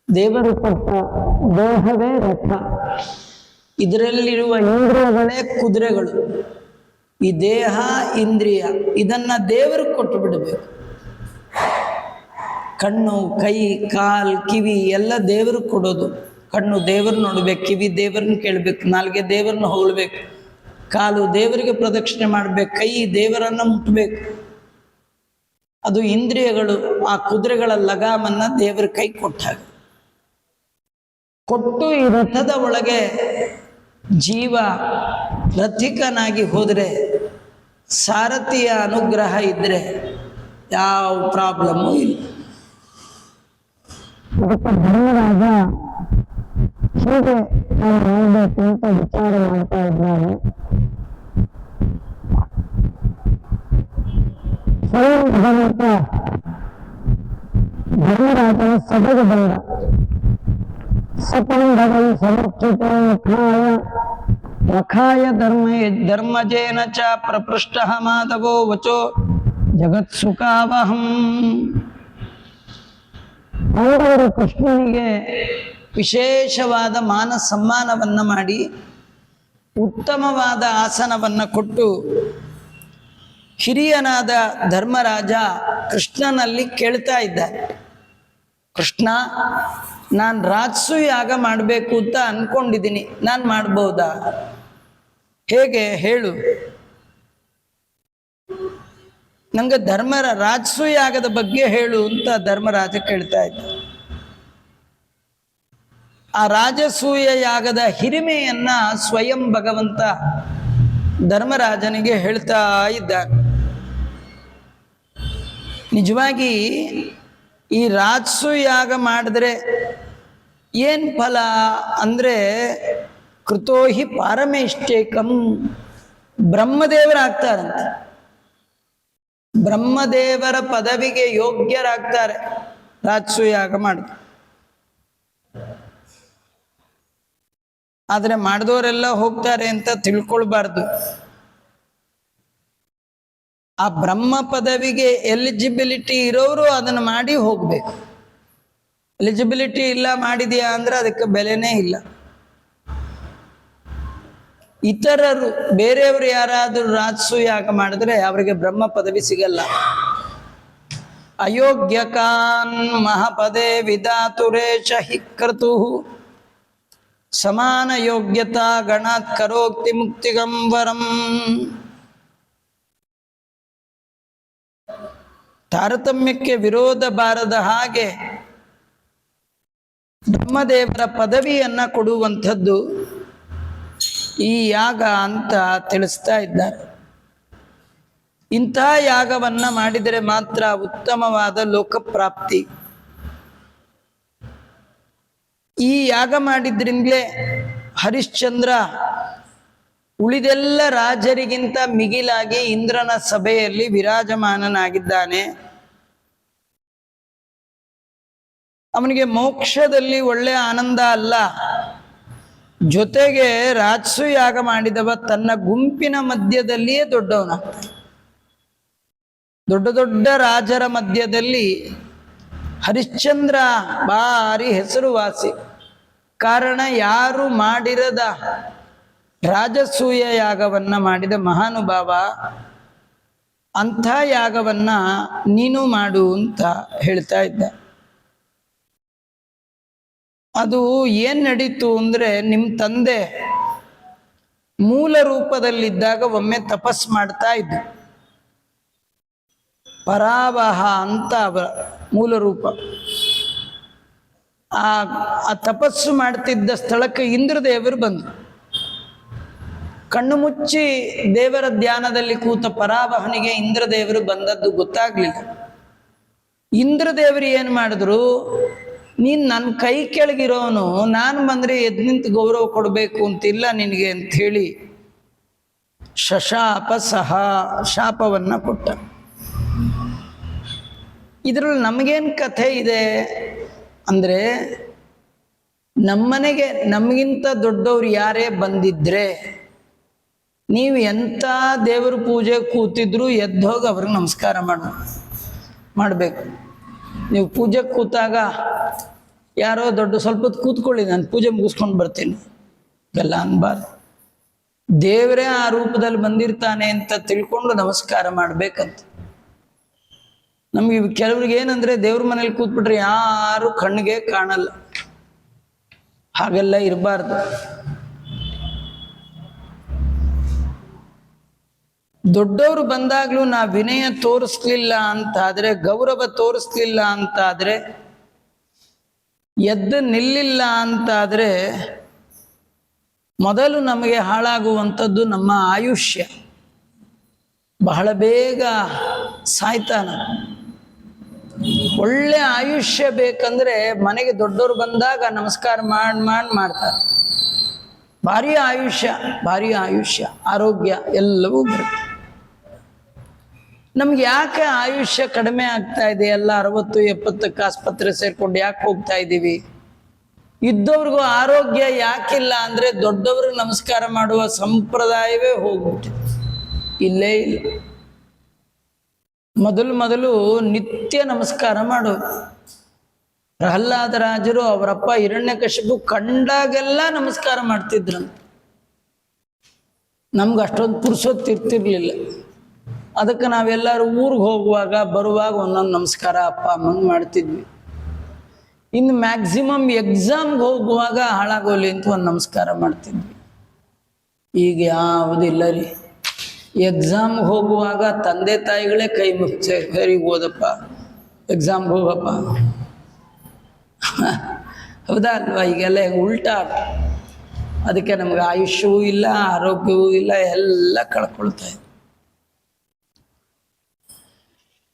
ದೇವರು ಕೊಟ್ಟ ದೇಹವೇ ರಥ, ಇದರಲ್ಲಿರುವ ಇಂದ್ರಿಯಗಳೇ ಕುದುರೆಗಳು. ಈ ದೇಹ ಇಂದ್ರಿಯ ಇದನ್ನ ದೇವರು ಕೊಟ್ಟು ಬಿಡಬೇಕು. ಕಣ್ಣು, ಕೈ, ಕಾಲ್, ಕಿವಿ ಎಲ್ಲ ದೇವರು ಕೊಡೋದು. ಕಣ್ಣು ದೇವರು ನೋಡ್ಬೇಕು, ಕಿವಿ ದೇವರನ್ನ ಕೇಳಬೇಕು, ನಾಲ್ಗೆ ದೇವರನ್ನ ಹೊಗಳ್ಬೇಕು, ಕಾಲು ದೇವರಿಗೆ ಪ್ರದಕ್ಷಿಣೆ ಮಾಡಬೇಕು, ಕೈ ದೇವರನ್ನ ಮುಟ್ಟಬೇಕು. ಅದು ಇಂದ್ರಿಯಗಳು. ಆ ಕುದುರೆಗಳ ಲಗಾಮನ್ನ ದೇವರ ಕೈ ಕೊಟ್ಟಾಗ ಕೊಟ್ಟು ಈ ರಥದ ಒಳಗೆ ಜೀವ ರಥಿಕನಾಗಿ ಹೋದರೆ, ಸಾರಥಿಯ ಅನುಗ್ರಹ ಇದ್ರೆ ಯಾವ ಪ್ರಾಬ್ಲಮ್ಮು ಇಲ್ಲ. ಅದಕ್ಕೆ ಧರ್ಮರಾಜ ಹೀಗೆ ನಾನು ಮಾಡಬೇಕು ಅಂತ ವಿಚಾರ ಮಾಡ್ತಾ ಇದ್ದಾನೆ. ಸ್ವಯಂ ಭಗವಂತ ಧರ್ಮರಾಜನ ಸಭೆಗೆ ಬಂದ. ಸಪಂಧವಂ ಸಮರ್ಥಿತ ವಖಾಯ ಧರ್ಮಜೇನ ಚ ಪ್ರಪೃಷ್ಟ ಮಾಧವೋ ವಚೋ ಜಗತ್ಸುಖಾವಹಂ. ಪಾಂಡವರು ಕೃಷ್ಣನಿಗೆ ವಿಶೇಷವಾದ ಮಾನ ಸಮ್ಮಾನವನ್ನ ಮಾಡಿ ಉತ್ತಮವಾದ ಆಸನವನ್ನ ಕೊಟ್ಟು ಹಿರಿಯನಾದ ಧರ್ಮರಾಜ ಕೃಷ್ಣನಲ್ಲಿ ಕೇಳ್ತಾ ಇದ್ದಾನೆ, ಕೃಷ್ಣ, ನಾನು ರಾಜಸು ಯಾಗ ಮಾಡಬೇಕು ಅಂತ ಅನ್ಕೊಂಡಿದ್ದೀನಿ, ನಾನು ಮಾಡ್ಬೋದಾ? ಹೇಗೆ ಹೇಳು, ನಂಗೆ ರಾಜಸು ಯಾಗದ ಬಗ್ಗೆ ಹೇಳು ಅಂತ ಧರ್ಮರಾಜ ಕೇಳ್ತಾ ಇದ್ದ. ಆ ರಾಜಸೂಯ ಯಾಗದ ಹಿರಿಮೆಯನ್ನ ಸ್ವಯಂ ಭಗವಂತ ಧರ್ಮರಾಜನಿಗೆ ಹೇಳ್ತಾ ಇದ್ದಾನೆ. ನಿಜವಾಗಿ ಈ ರಾಜಸು ಯಾಗ ಮಾಡಿದ್ರೆ ಏನು ಫಲ ಅಂದರೆ, ಕೃತೋ ಹಿ ಪಾರಮೇಷ್ಟೇಕಂ, ಬ್ರಹ್ಮದೇವರಾಗ್ತಾರಂತೆ. ಬ್ರಹ್ಮದೇವರ ಪದವಿಗೆ ಯೋಗ್ಯರಾಗ್ತಾರೆ ರಾಜಸೂಯಾಗ ಮಾಡಿದ್ರು. ಆದ್ರೆ ಮಾಡಿದವರೆಲ್ಲ ಹೋಗ್ತಾರೆ ಅಂತ ತಿಳ್ಕೊಳ್ಬಾರ್ದು. ಆ ಬ್ರಹ್ಮ ಪದವಿಗೆ ಎಲಿಜಿಬಿಲಿಟಿ ಇರೋರು ಅದನ್ನು ಮಾಡಿ ಹೋಗ್ಬೇಕು. ಎಲಿಜಿಬಿಲಿಟಿ ಇಲ್ಲ ಮಾಡಿದ್ಯಾ ಅಂದ್ರೆ ಅದಕ್ಕೆ ಬೆಲೆನೇ ಇಲ್ಲ. ಇತರರು ಬೇರೆಯವರು ಯಾರಾದರೂ ರಾಜಸೂಯಾಗ ಮಾಡಿದ್ರೆ ಅವರಿಗೆ ಬ್ರಹ್ಮ ಪದವಿ ಸಿಗಲ್ಲ. ಅಯೋಗ್ಯಕಾನ್ ಮಹಾಪದೇ ವಿಧಾತುರೇಶ ಹಿ ಕ್ರತು ಸಮಾನ ಯೋಗ್ಯತಾ ಗಣಾತ್ ಕರೋಕ್ತಿ ಮುಕ್ತಿಗಂಬರಂ. ತಾರತಮ್ಯಕ್ಕೆ ವಿರೋಧ ಬಾರದ ಹಾಗೆ ಬ್ರಹ್ಮದೇವರ ಪದವಿಯನ್ನ ಕೊಡುವಂಥದ್ದು ಈ ಯಾಗ ಅಂತ ತಿಳಿಸ್ತಾ ಇದ್ದಾರೆ. ಇಂಥ ಯಾಗವನ್ನ ಮಾಡಿದರೆ ಮಾತ್ರ ಉತ್ತಮವಾದ ಲೋಕಪ್ರಾಪ್ತಿ. ಈ ಯಾಗ ಮಾಡಿದ್ರಿಂದಲೇ ಹರಿಶ್ಚಂದ್ರ ಉಳಿದೆಲ್ಲ ರಾಜರಿಗಿಂತ ಮಿಗಿಲಾಗಿ ಇಂದ್ರನ ಸಭೆಯಲ್ಲಿ ವಿರಾಜಮಾನನಾಗಿದ್ದಾನೆ. ಅವನಿಗೆ ಮೋಕ್ಷದಲ್ಲಿ ಒಳ್ಳೆಯ ಆನಂದ ಅಲ್ಲ, ಜೊತೆಗೆ ರಾಜಸೂಯಾಗ ಮಾಡಿದವ ತನ್ನ ಗುಂಪಿನ ಮಧ್ಯದಲ್ಲಿಯೇ ದೊಡ್ಡವನಾಗ್ತಾನೆ. ದೊಡ್ಡ ದೊಡ್ಡ ರಾಜರ ಮಧ್ಯದಲ್ಲಿ ಹರಿಶ್ಚಂದ್ರ ಭಾರಿ ಹೆಸರುವಾಸಿ. ಕಾರಣ ಯಾರು ಮಾಡಿರದ ರಾಜಸೂಯ ಯಾಗವನ್ನ ಮಾಡಿದ ಮಹಾನುಭಾವ, ಅಂಥ ಯಾಗವನ್ನ ನೀನು ಮಾಡು ಅಂತ ಹೇಳ್ತಾ ಇದ್ದ. ಅದು ಏನ್ ನಡೀತು ಅಂದ್ರೆ, ನಿಮ್ಮ ತಂದೆ ಮೂಲ ರೂಪದಲ್ಲಿದ್ದಾಗ ಒಮ್ಮೆ ತಪಸ್ ಮಾಡ್ತಾ ಇದ್ದ. ಪರಾವಹ ಅಂತ ಅವರ ಮೂಲ ರೂಪ. ಆ ತಪಸ್ಸು ಮಾಡ್ತಿದ್ದ ಸ್ಥಳಕ್ಕೆ ಇಂದ್ರದೇವರು ಬಂದರು. ಕಣ್ಣು ಮುಚ್ಚಿ ದೇವರ ಧ್ಯಾನದಲ್ಲಿ ಕೂತ ಪರಾವಹನಿಗೆ ಇಂದ್ರದೇವರು ಬಂದದ್ದು ಗೊತ್ತಾಗ್ಲಿಲ್ಲ. ಇಂದ್ರದೇವರು ಏನ್ ಮಾಡಿದ್ರು, ನೀನ್ ನನ್ನ ಕೈ ಕೆಳಗಿರೋನು, ನಾನು ಬಂದ್ರೆ ಎದ್ದು ನಿಂತು ಗೌರವ ಕೊಡಬೇಕು ಅಂತಿಲ್ಲ ನಿನಗೆ ಅಂತ ಹೇಳಿ ಶಶಾಪ ಸಹ ಶಾಪವನ್ನ ಕೊಟ್ಟ. ಇದರಲ್ಲಿ ನಮಗೇನು ಕಥೆ ಇದೆ ಅಂದ್ರೆ, ನಮ್ಮನೆಗೆ ನಮಗಿಂತ ದೊಡ್ಡವ್ರು ಯಾರೇ ಬಂದಿದ್ರೆ ನೀವು ಎಂಥ ದೇವರ ಪೂಜೆ ಕೂತಿದ್ರು ಎದ್ದೋಗಿ ಅವ್ರಿಗೆ ನಮಸ್ಕಾರ ಮಾಡಬೇಕು. ನೀವು ಪೂಜೆಗೆ ಕೂತಾಗ ಯಾರೋ ದೊಡ್ಡ ಸ್ವಲ್ಪ ಹೊತ್ತು ಕೂತ್ಕೊಳ್ಳಿ, ನಾನು ಪೂಜೆ ಮುಗಿಸ್ಕೊಂಡು ಬರ್ತೀನಿ ಎಲ್ಲ ಅನ್ಬಾರ್ದು. ದೇವರೇ ಆ ರೂಪದಲ್ಲಿ ಬಂದಿರ್ತಾನೆ ಅಂತ ತಿಳ್ಕೊಂಡು ನಮಸ್ಕಾರ ಮಾಡ್ಬೇಕಂತ. ನಮ್ಗೆ ಕೆಲವ್ರಿಗೆ ಏನಂದ್ರೆ, ದೇವ್ರ ಮನೇಲಿ ಕೂತ್ಬಿಟ್ರೆ ಯಾರು ಕಣ್ಣಿಗೆ ಕಾಣಲ್ಲ. ಹಾಗೆಲ್ಲ ಇರಬಾರ್ದು. ದೊಡ್ಡವರು ಬಂದಾಗ್ಲೂ ನಾವು ವಿನಯ ತೋರಿಸ್ಲಿಲ್ಲ ಅಂತಾದ್ರೆ, ಗೌರವ ತೋರಿಸ್ಲಿಲ್ಲ ಅಂತಾದ್ರೆ, ಎದ್ದು ನಿಲ್ಲಿಲ್ಲ ಅಂತಾದ್ರೆ, ಮೊದಲು ನಮಗೆ ಹಾಳಾಗುವಂಥದ್ದು ನಮ್ಮ ಆಯುಷ್ಯ. ಬಹಳ ಬೇಗ ಸಾಯ್ತಾನ. ಒಳ್ಳೆ ಆಯುಷ್ಯ ಬೇಕಂದ್ರೆ ಮನೆಗೆ ದೊಡ್ಡವರು ಬಂದಾಗ ನಮಸ್ಕಾರ ಮಾಡ್ತಾರೆ. ಭಾರಿ ಆಯುಷ್ಯ, ಆರೋಗ್ಯ ಎಲ್ಲವೂ ಬರುತ್ತೆ. ನಮ್ಗೆ ಯಾಕೆ ಆಯುಷ್ಯ ಕಡಿಮೆ ಆಗ್ತಾ ಇದೆ? ಎಲ್ಲ 60-70ಕ್ಕೆ ಆಸ್ಪತ್ರೆ ಸೇರ್ಕೊಂಡು ಯಾಕೆ ಹೋಗ್ತಾ ಇದ್ದೀವಿ? ಇದ್ದವ್ರಿಗೂ ಆರೋಗ್ಯ ಯಾಕಿಲ್ಲ ಅಂದ್ರೆ, ದೊಡ್ಡವ್ರಿಗೆ ನಮಸ್ಕಾರ ಮಾಡುವ ಸಂಪ್ರದಾಯವೇ ಹೋಗ್ಬಿಟ್ಟಿದೆ. ಇಲ್ಲೇ ಇಲ್ಲ. ಮೊದಲು ನಿತ್ಯ ನಮಸ್ಕಾರ ಮಾಡೋದು. ಪ್ರಹ್ಲಾದ ರಾಜರು ಅವರಪ್ಪ ಹಿರಣ್ಯಕಶಿಪು ಕಂಡಾಗೆಲ್ಲ ನಮಸ್ಕಾರ ಮಾಡ್ತಿದ್ರಂತ. ನಮ್ಗೆ ಅಷ್ಟೊಂದು ಪುರುಸೊತ್ತಿರ್ತಿರ್ಲಿಲ್ಲ. ಅದಕ್ಕೆ ನಾವೆಲ್ಲರೂ ಊರಿಗೆ ಹೋಗುವಾಗ ಬರುವಾಗ ಒಂದೊಂದು ನಮಸ್ಕಾರ ಅಪ್ಪ ಅಮ್ಮಂಗೆ ಮಾಡ್ತಿದ್ವಿ. ಇನ್ನು ಮ್ಯಾಕ್ಸಿಮಮ್ ಎಕ್ಸಾಮ್ಗೆ ಹೋಗುವಾಗ ಹಾಳಾಗೋಲಿ ಅಂತ ಒಂದು ನಮಸ್ಕಾರ ಮಾಡ್ತಿದ್ವಿ. ಈಗ ಯಾವುದಿಲ್ಲ ರೀ. ಎಕ್ಸಾಮ್ಗೆ ಹೋಗುವಾಗ ತಂದೆ ತಾಯಿಗಳೇ ಕೈ ಮುಚ್ಚೆ, ಸರಿ ಓದಪ್ಪ, ಎಕ್ಸಾಮ್ಗೆ ಹೋಗಪ್ಪ. ಹೌದಾ ಅಲ್ವಾ? ಈಗೆಲ್ಲ ಉಲ್ಟಾ. ಅದಕ್ಕೆ ನಮ್ಗೆ ಆಯುಷ್ಯವೂ ಇಲ್ಲ, ಆರೋಗ್ಯವೂ ಇಲ್ಲ, ಎಲ್ಲ ಕಳ್ಕೊಳ್ತಾ ಇದೆ.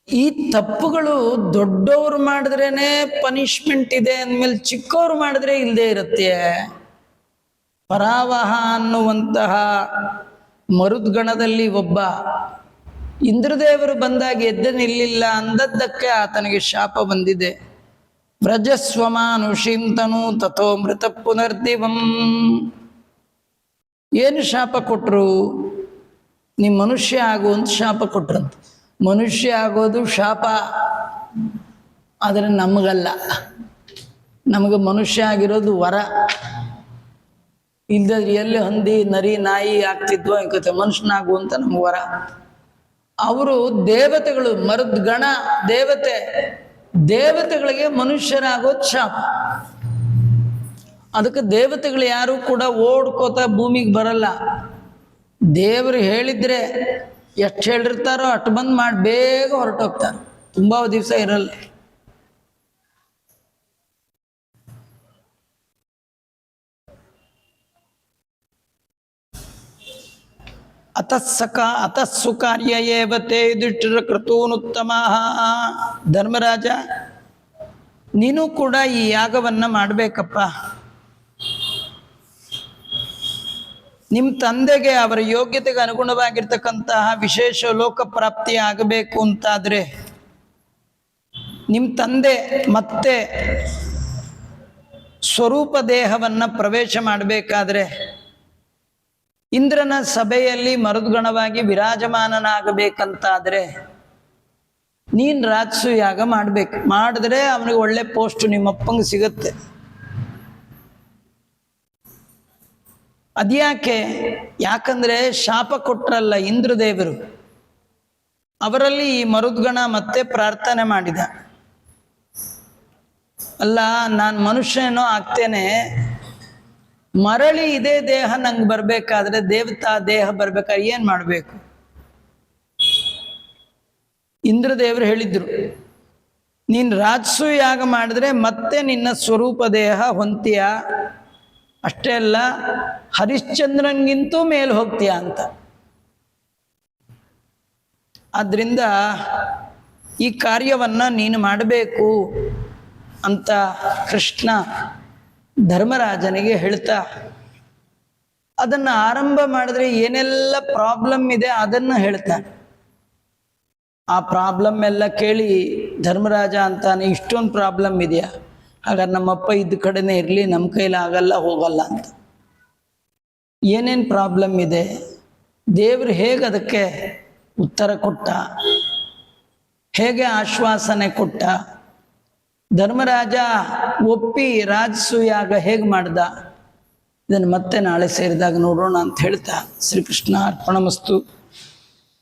ಈ ತಪ್ಪುಗಳು ದೊಡ್ಡವರು ಮಾಡಿದ್ರೇನೆ ಪನಿಷ್ಮೆಂಟ್ ಇದೆ ಅಂದಮೇಲೆ ಚಿಕ್ಕವ್ರು ಮಾಡಿದ್ರೆ ಇಲ್ಲದೆ ಇರುತ್ತೆ. ಪರಾವಹ ಅನ್ನುವಂತಹ ಮರುದ್ಗಣದಲ್ಲಿ ಒಬ್ಬ ಇಂದ್ರದೇವರು ಬಂದಾಗ ಎದ್ದು ನಿಲ್ಲಿಲ್ಲ ಅಂದದ್ದಕ್ಕೆ ಆತನಿಗೆ ಶಾಪ ಬಂದಿದೆ. ವ್ರಜಸ್ವಮಾನುಷೀಂ ತನು ತಥೋ ಮೃತ ಪುನರ್ದಿವಂ. ಏನು ಶಾಪ ಕೊಟ್ಟರು? ನೀ ಮನುಷ್ಯ ಆಗು ಅಂತ ಶಾಪ ಕೊಟ್ರಂತೆ. ಮನುಷ್ಯ ಆಗೋದು ಶಾಪ, ಆದರೆ ನಮಗಲ್ಲ. ನಮಗೆ ಮನುಷ್ಯ ಆಗಿರೋದು ವರ. ಇಲ್ದದ್ರೆ ಎಲ್ಲಿ ಹಂದಿ ನರಿ ನಾಯಿ ಆಗ್ತಿದ್ವೋ ಅನ್ಕೋತೆ, ಮನುಷ್ಯನಾಗು ಅಂತ ನಮ್ಗೆ ವರ. ಅವರು ದೇವತೆಗಳು, ಮರುದ್ಗಣ ದೇವತೆ, ದೇವತೆಗಳಿಗೆ ಮನುಷ್ಯರಾಗೋದು ಶಾಪ. ಅದಕ್ಕೆ ದೇವತೆಗಳು ಯಾರು ಕೂಡ ಓಡ್ಕೋತ ಭೂಮಿಗೆ ಬರಲ್ಲ. ದೇವರು ಹೇಳಿದ್ರೆ ಎಷ್ಟು ಹೇಳಿರ್ತಾರೋ ಅಷ್ಟು ಬಂದ್ ಮಾಡಿ ಬೇಗ ಹೊರಟೋಗ್ತಾರೆ, ತುಂಬಾ ದಿವಸ ಇರಲ್ಲ. ಅತಸ್ಸು ಕಾರ್ಯ ಏವತೆ ಯುಧಿಷ್ಠಿರ ಕೃತೂನುತ್ತಮ. ಧರ್ಮರಾಜ, ನೀನು ಕೂಡ ಈ ಯಾಗವನ್ನ ಮಾಡಬೇಕಪ್ಪ. ನಿಮ್ಮ ತಂದೆಗೆ ಅವರ ಯೋಗ್ಯತೆಗೆ ಅನುಗುಣವಾಗಿರ್ತಕ್ಕಂತಹ ವಿಶೇಷ ಲೋಕ ಪ್ರಾಪ್ತಿ ಆಗಬೇಕು ಅಂತಾದ್ರೆ, ನಿಮ್ಮ ತಂದೆ ಮತ್ತೆ ಸ್ವರೂಪ ದೇಹವನ್ನ ಪ್ರವೇಶ ಮಾಡಬೇಕಾದ್ರೆ ಇಂದ್ರನ ಸಭೆಯಲ್ಲಿ ಮರುದ್ಗಣವಾಗಿ ವಿರಾಜಮಾನನಾಗಬೇಕಂತಾದ್ರೆ ನೀನ್ ರಾಜಸು ಯಾಗ ಮಾಡ್ಬೇಕು. ಮಾಡಿದ್ರೆ ಅವನಿಗೆ ಒಳ್ಳೆ ಪೋಸ್ಟ್ ನಿಮ್ಮಪ್ಪಂಗೆ ಸಿಗತ್ತೆ. ಅದ್ಯಾಕೆ? ಯಾಕಂದ್ರೆ ಶಾಪ ಕೊಟ್ರಲ್ಲ ಇಂದ್ರದೇವರು, ಅವರಲ್ಲಿ ಈ ಮರುದ್ಗಣ ಮತ್ತೆ ಪ್ರಾರ್ಥನೆ ಮಾಡಿದ, ಅಲ್ಲ ನಾನು ಮನುಷ್ಯನೋ ಆಗ್ತೇನೆ, ಮರಳಿ ಇದೇ ದೇಹ ನಂಗೆ ಬರ್ಬೇಕಾದ್ರೆ, ದೇವತಾ ದೇಹ ಬರ್ಬೇಕಾದ್ರೆ ಏನ್ ಮಾಡ್ಬೇಕು? ಇಂದ್ರದೇವರು ಹೇಳಿದ್ರು, ನೀನ್ ರಾಜಸು ಯಾಗ ಮಾಡಿದ್ರೆ ಮತ್ತೆ ನಿನ್ನ ಸ್ವರೂಪ ದೇಹ ಹೊಂತೀಯ, ಅಷ್ಟೇ ಅಲ್ಲ ಹರಿಶ್ಚಂದ್ರನ್ಗಿಂತೂ ಮೇಲೆ ಹೋಗ್ತೀಯ ಅಂತ. ಆದ್ರಿಂದ ಈ ಕಾರ್ಯವನ್ನ ನೀನು ಮಾಡಬೇಕು ಅಂತ ಕೃಷ್ಣ ಧರ್ಮರಾಜನಿಗೆ ಹೇಳ್ತಾ, ಅದನ್ನ ಆರಂಭ ಮಾಡಿದ್ರೆ ಏನೆಲ್ಲ ಪ್ರಾಬ್ಲಮ್ ಇದೆ ಅದನ್ನ ಹೇಳ್ತಾನೆ. ಆ ಪ್ರಾಬ್ಲಮ್ ಎಲ್ಲ ಕೇಳಿ ಧರ್ಮರಾಜ ಅಂತಾನೆ, ಇಷ್ಟೊಂದು ಪ್ರಾಬ್ಲಮ್ ಇದೆಯಾ? ಹಾಗಾದ್ರೆ ನಮ್ಮಪ್ಪ ಇದ್ದ ಕಡೆನೇ ಇರಲಿ, ನಮ್ಮ ಕೈಲಿ ಆಗಲ್ಲ ಹೋಗಲ್ಲ ಅಂತ. ಏನೇನು ಪ್ರಾಬ್ಲಮ್ ಇದೆ, ದೇವರು ಹೇಗೆ ಅದಕ್ಕೆ ಉತ್ತರ ಕೊಟ್ಟ, ಹೇಗೆ ಆಶ್ವಾಸನೆ ಕೊಟ್ಟ, ಧರ್ಮರಾಜ ಒಪ್ಪಿ ರಾಜಸು ಯಾಗ ಹೇಗೆ ಮಾಡ್ದ, ಇದನ್ನು ಮತ್ತೆ ನಾಳೆ ಸೇರಿದಾಗ ನೋಡೋಣ ಅಂತ ಹೇಳ್ತಾ, ಶ್ರೀಕೃಷ್ಣ ಅರ್ಪಣಮಸ್ತು.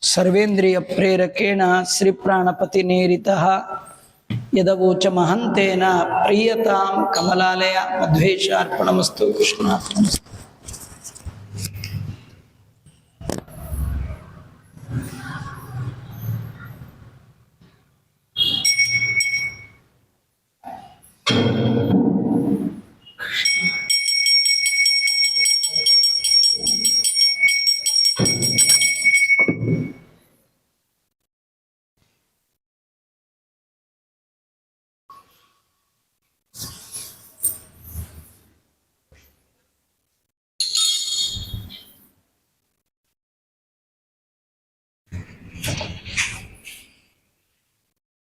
ಸರ್ವೇಂದ್ರಿಯ ಪ್ರೇರಕೇಣ ಶ್ರೀ ಪ್ರಾಣಪತಿ ನೇರಿತಃ ಯದವೋಚ ಮಹಂತೇನ ಪ್ರಿಯತಾಂ ಕಮಲಾಲಯ ಮಧ್ವೇಶ ಅರ್ಪಣಮಸ್ತು. ಕೃಷ್ಣ ಅರ್ಪಣಮಸ್ತು.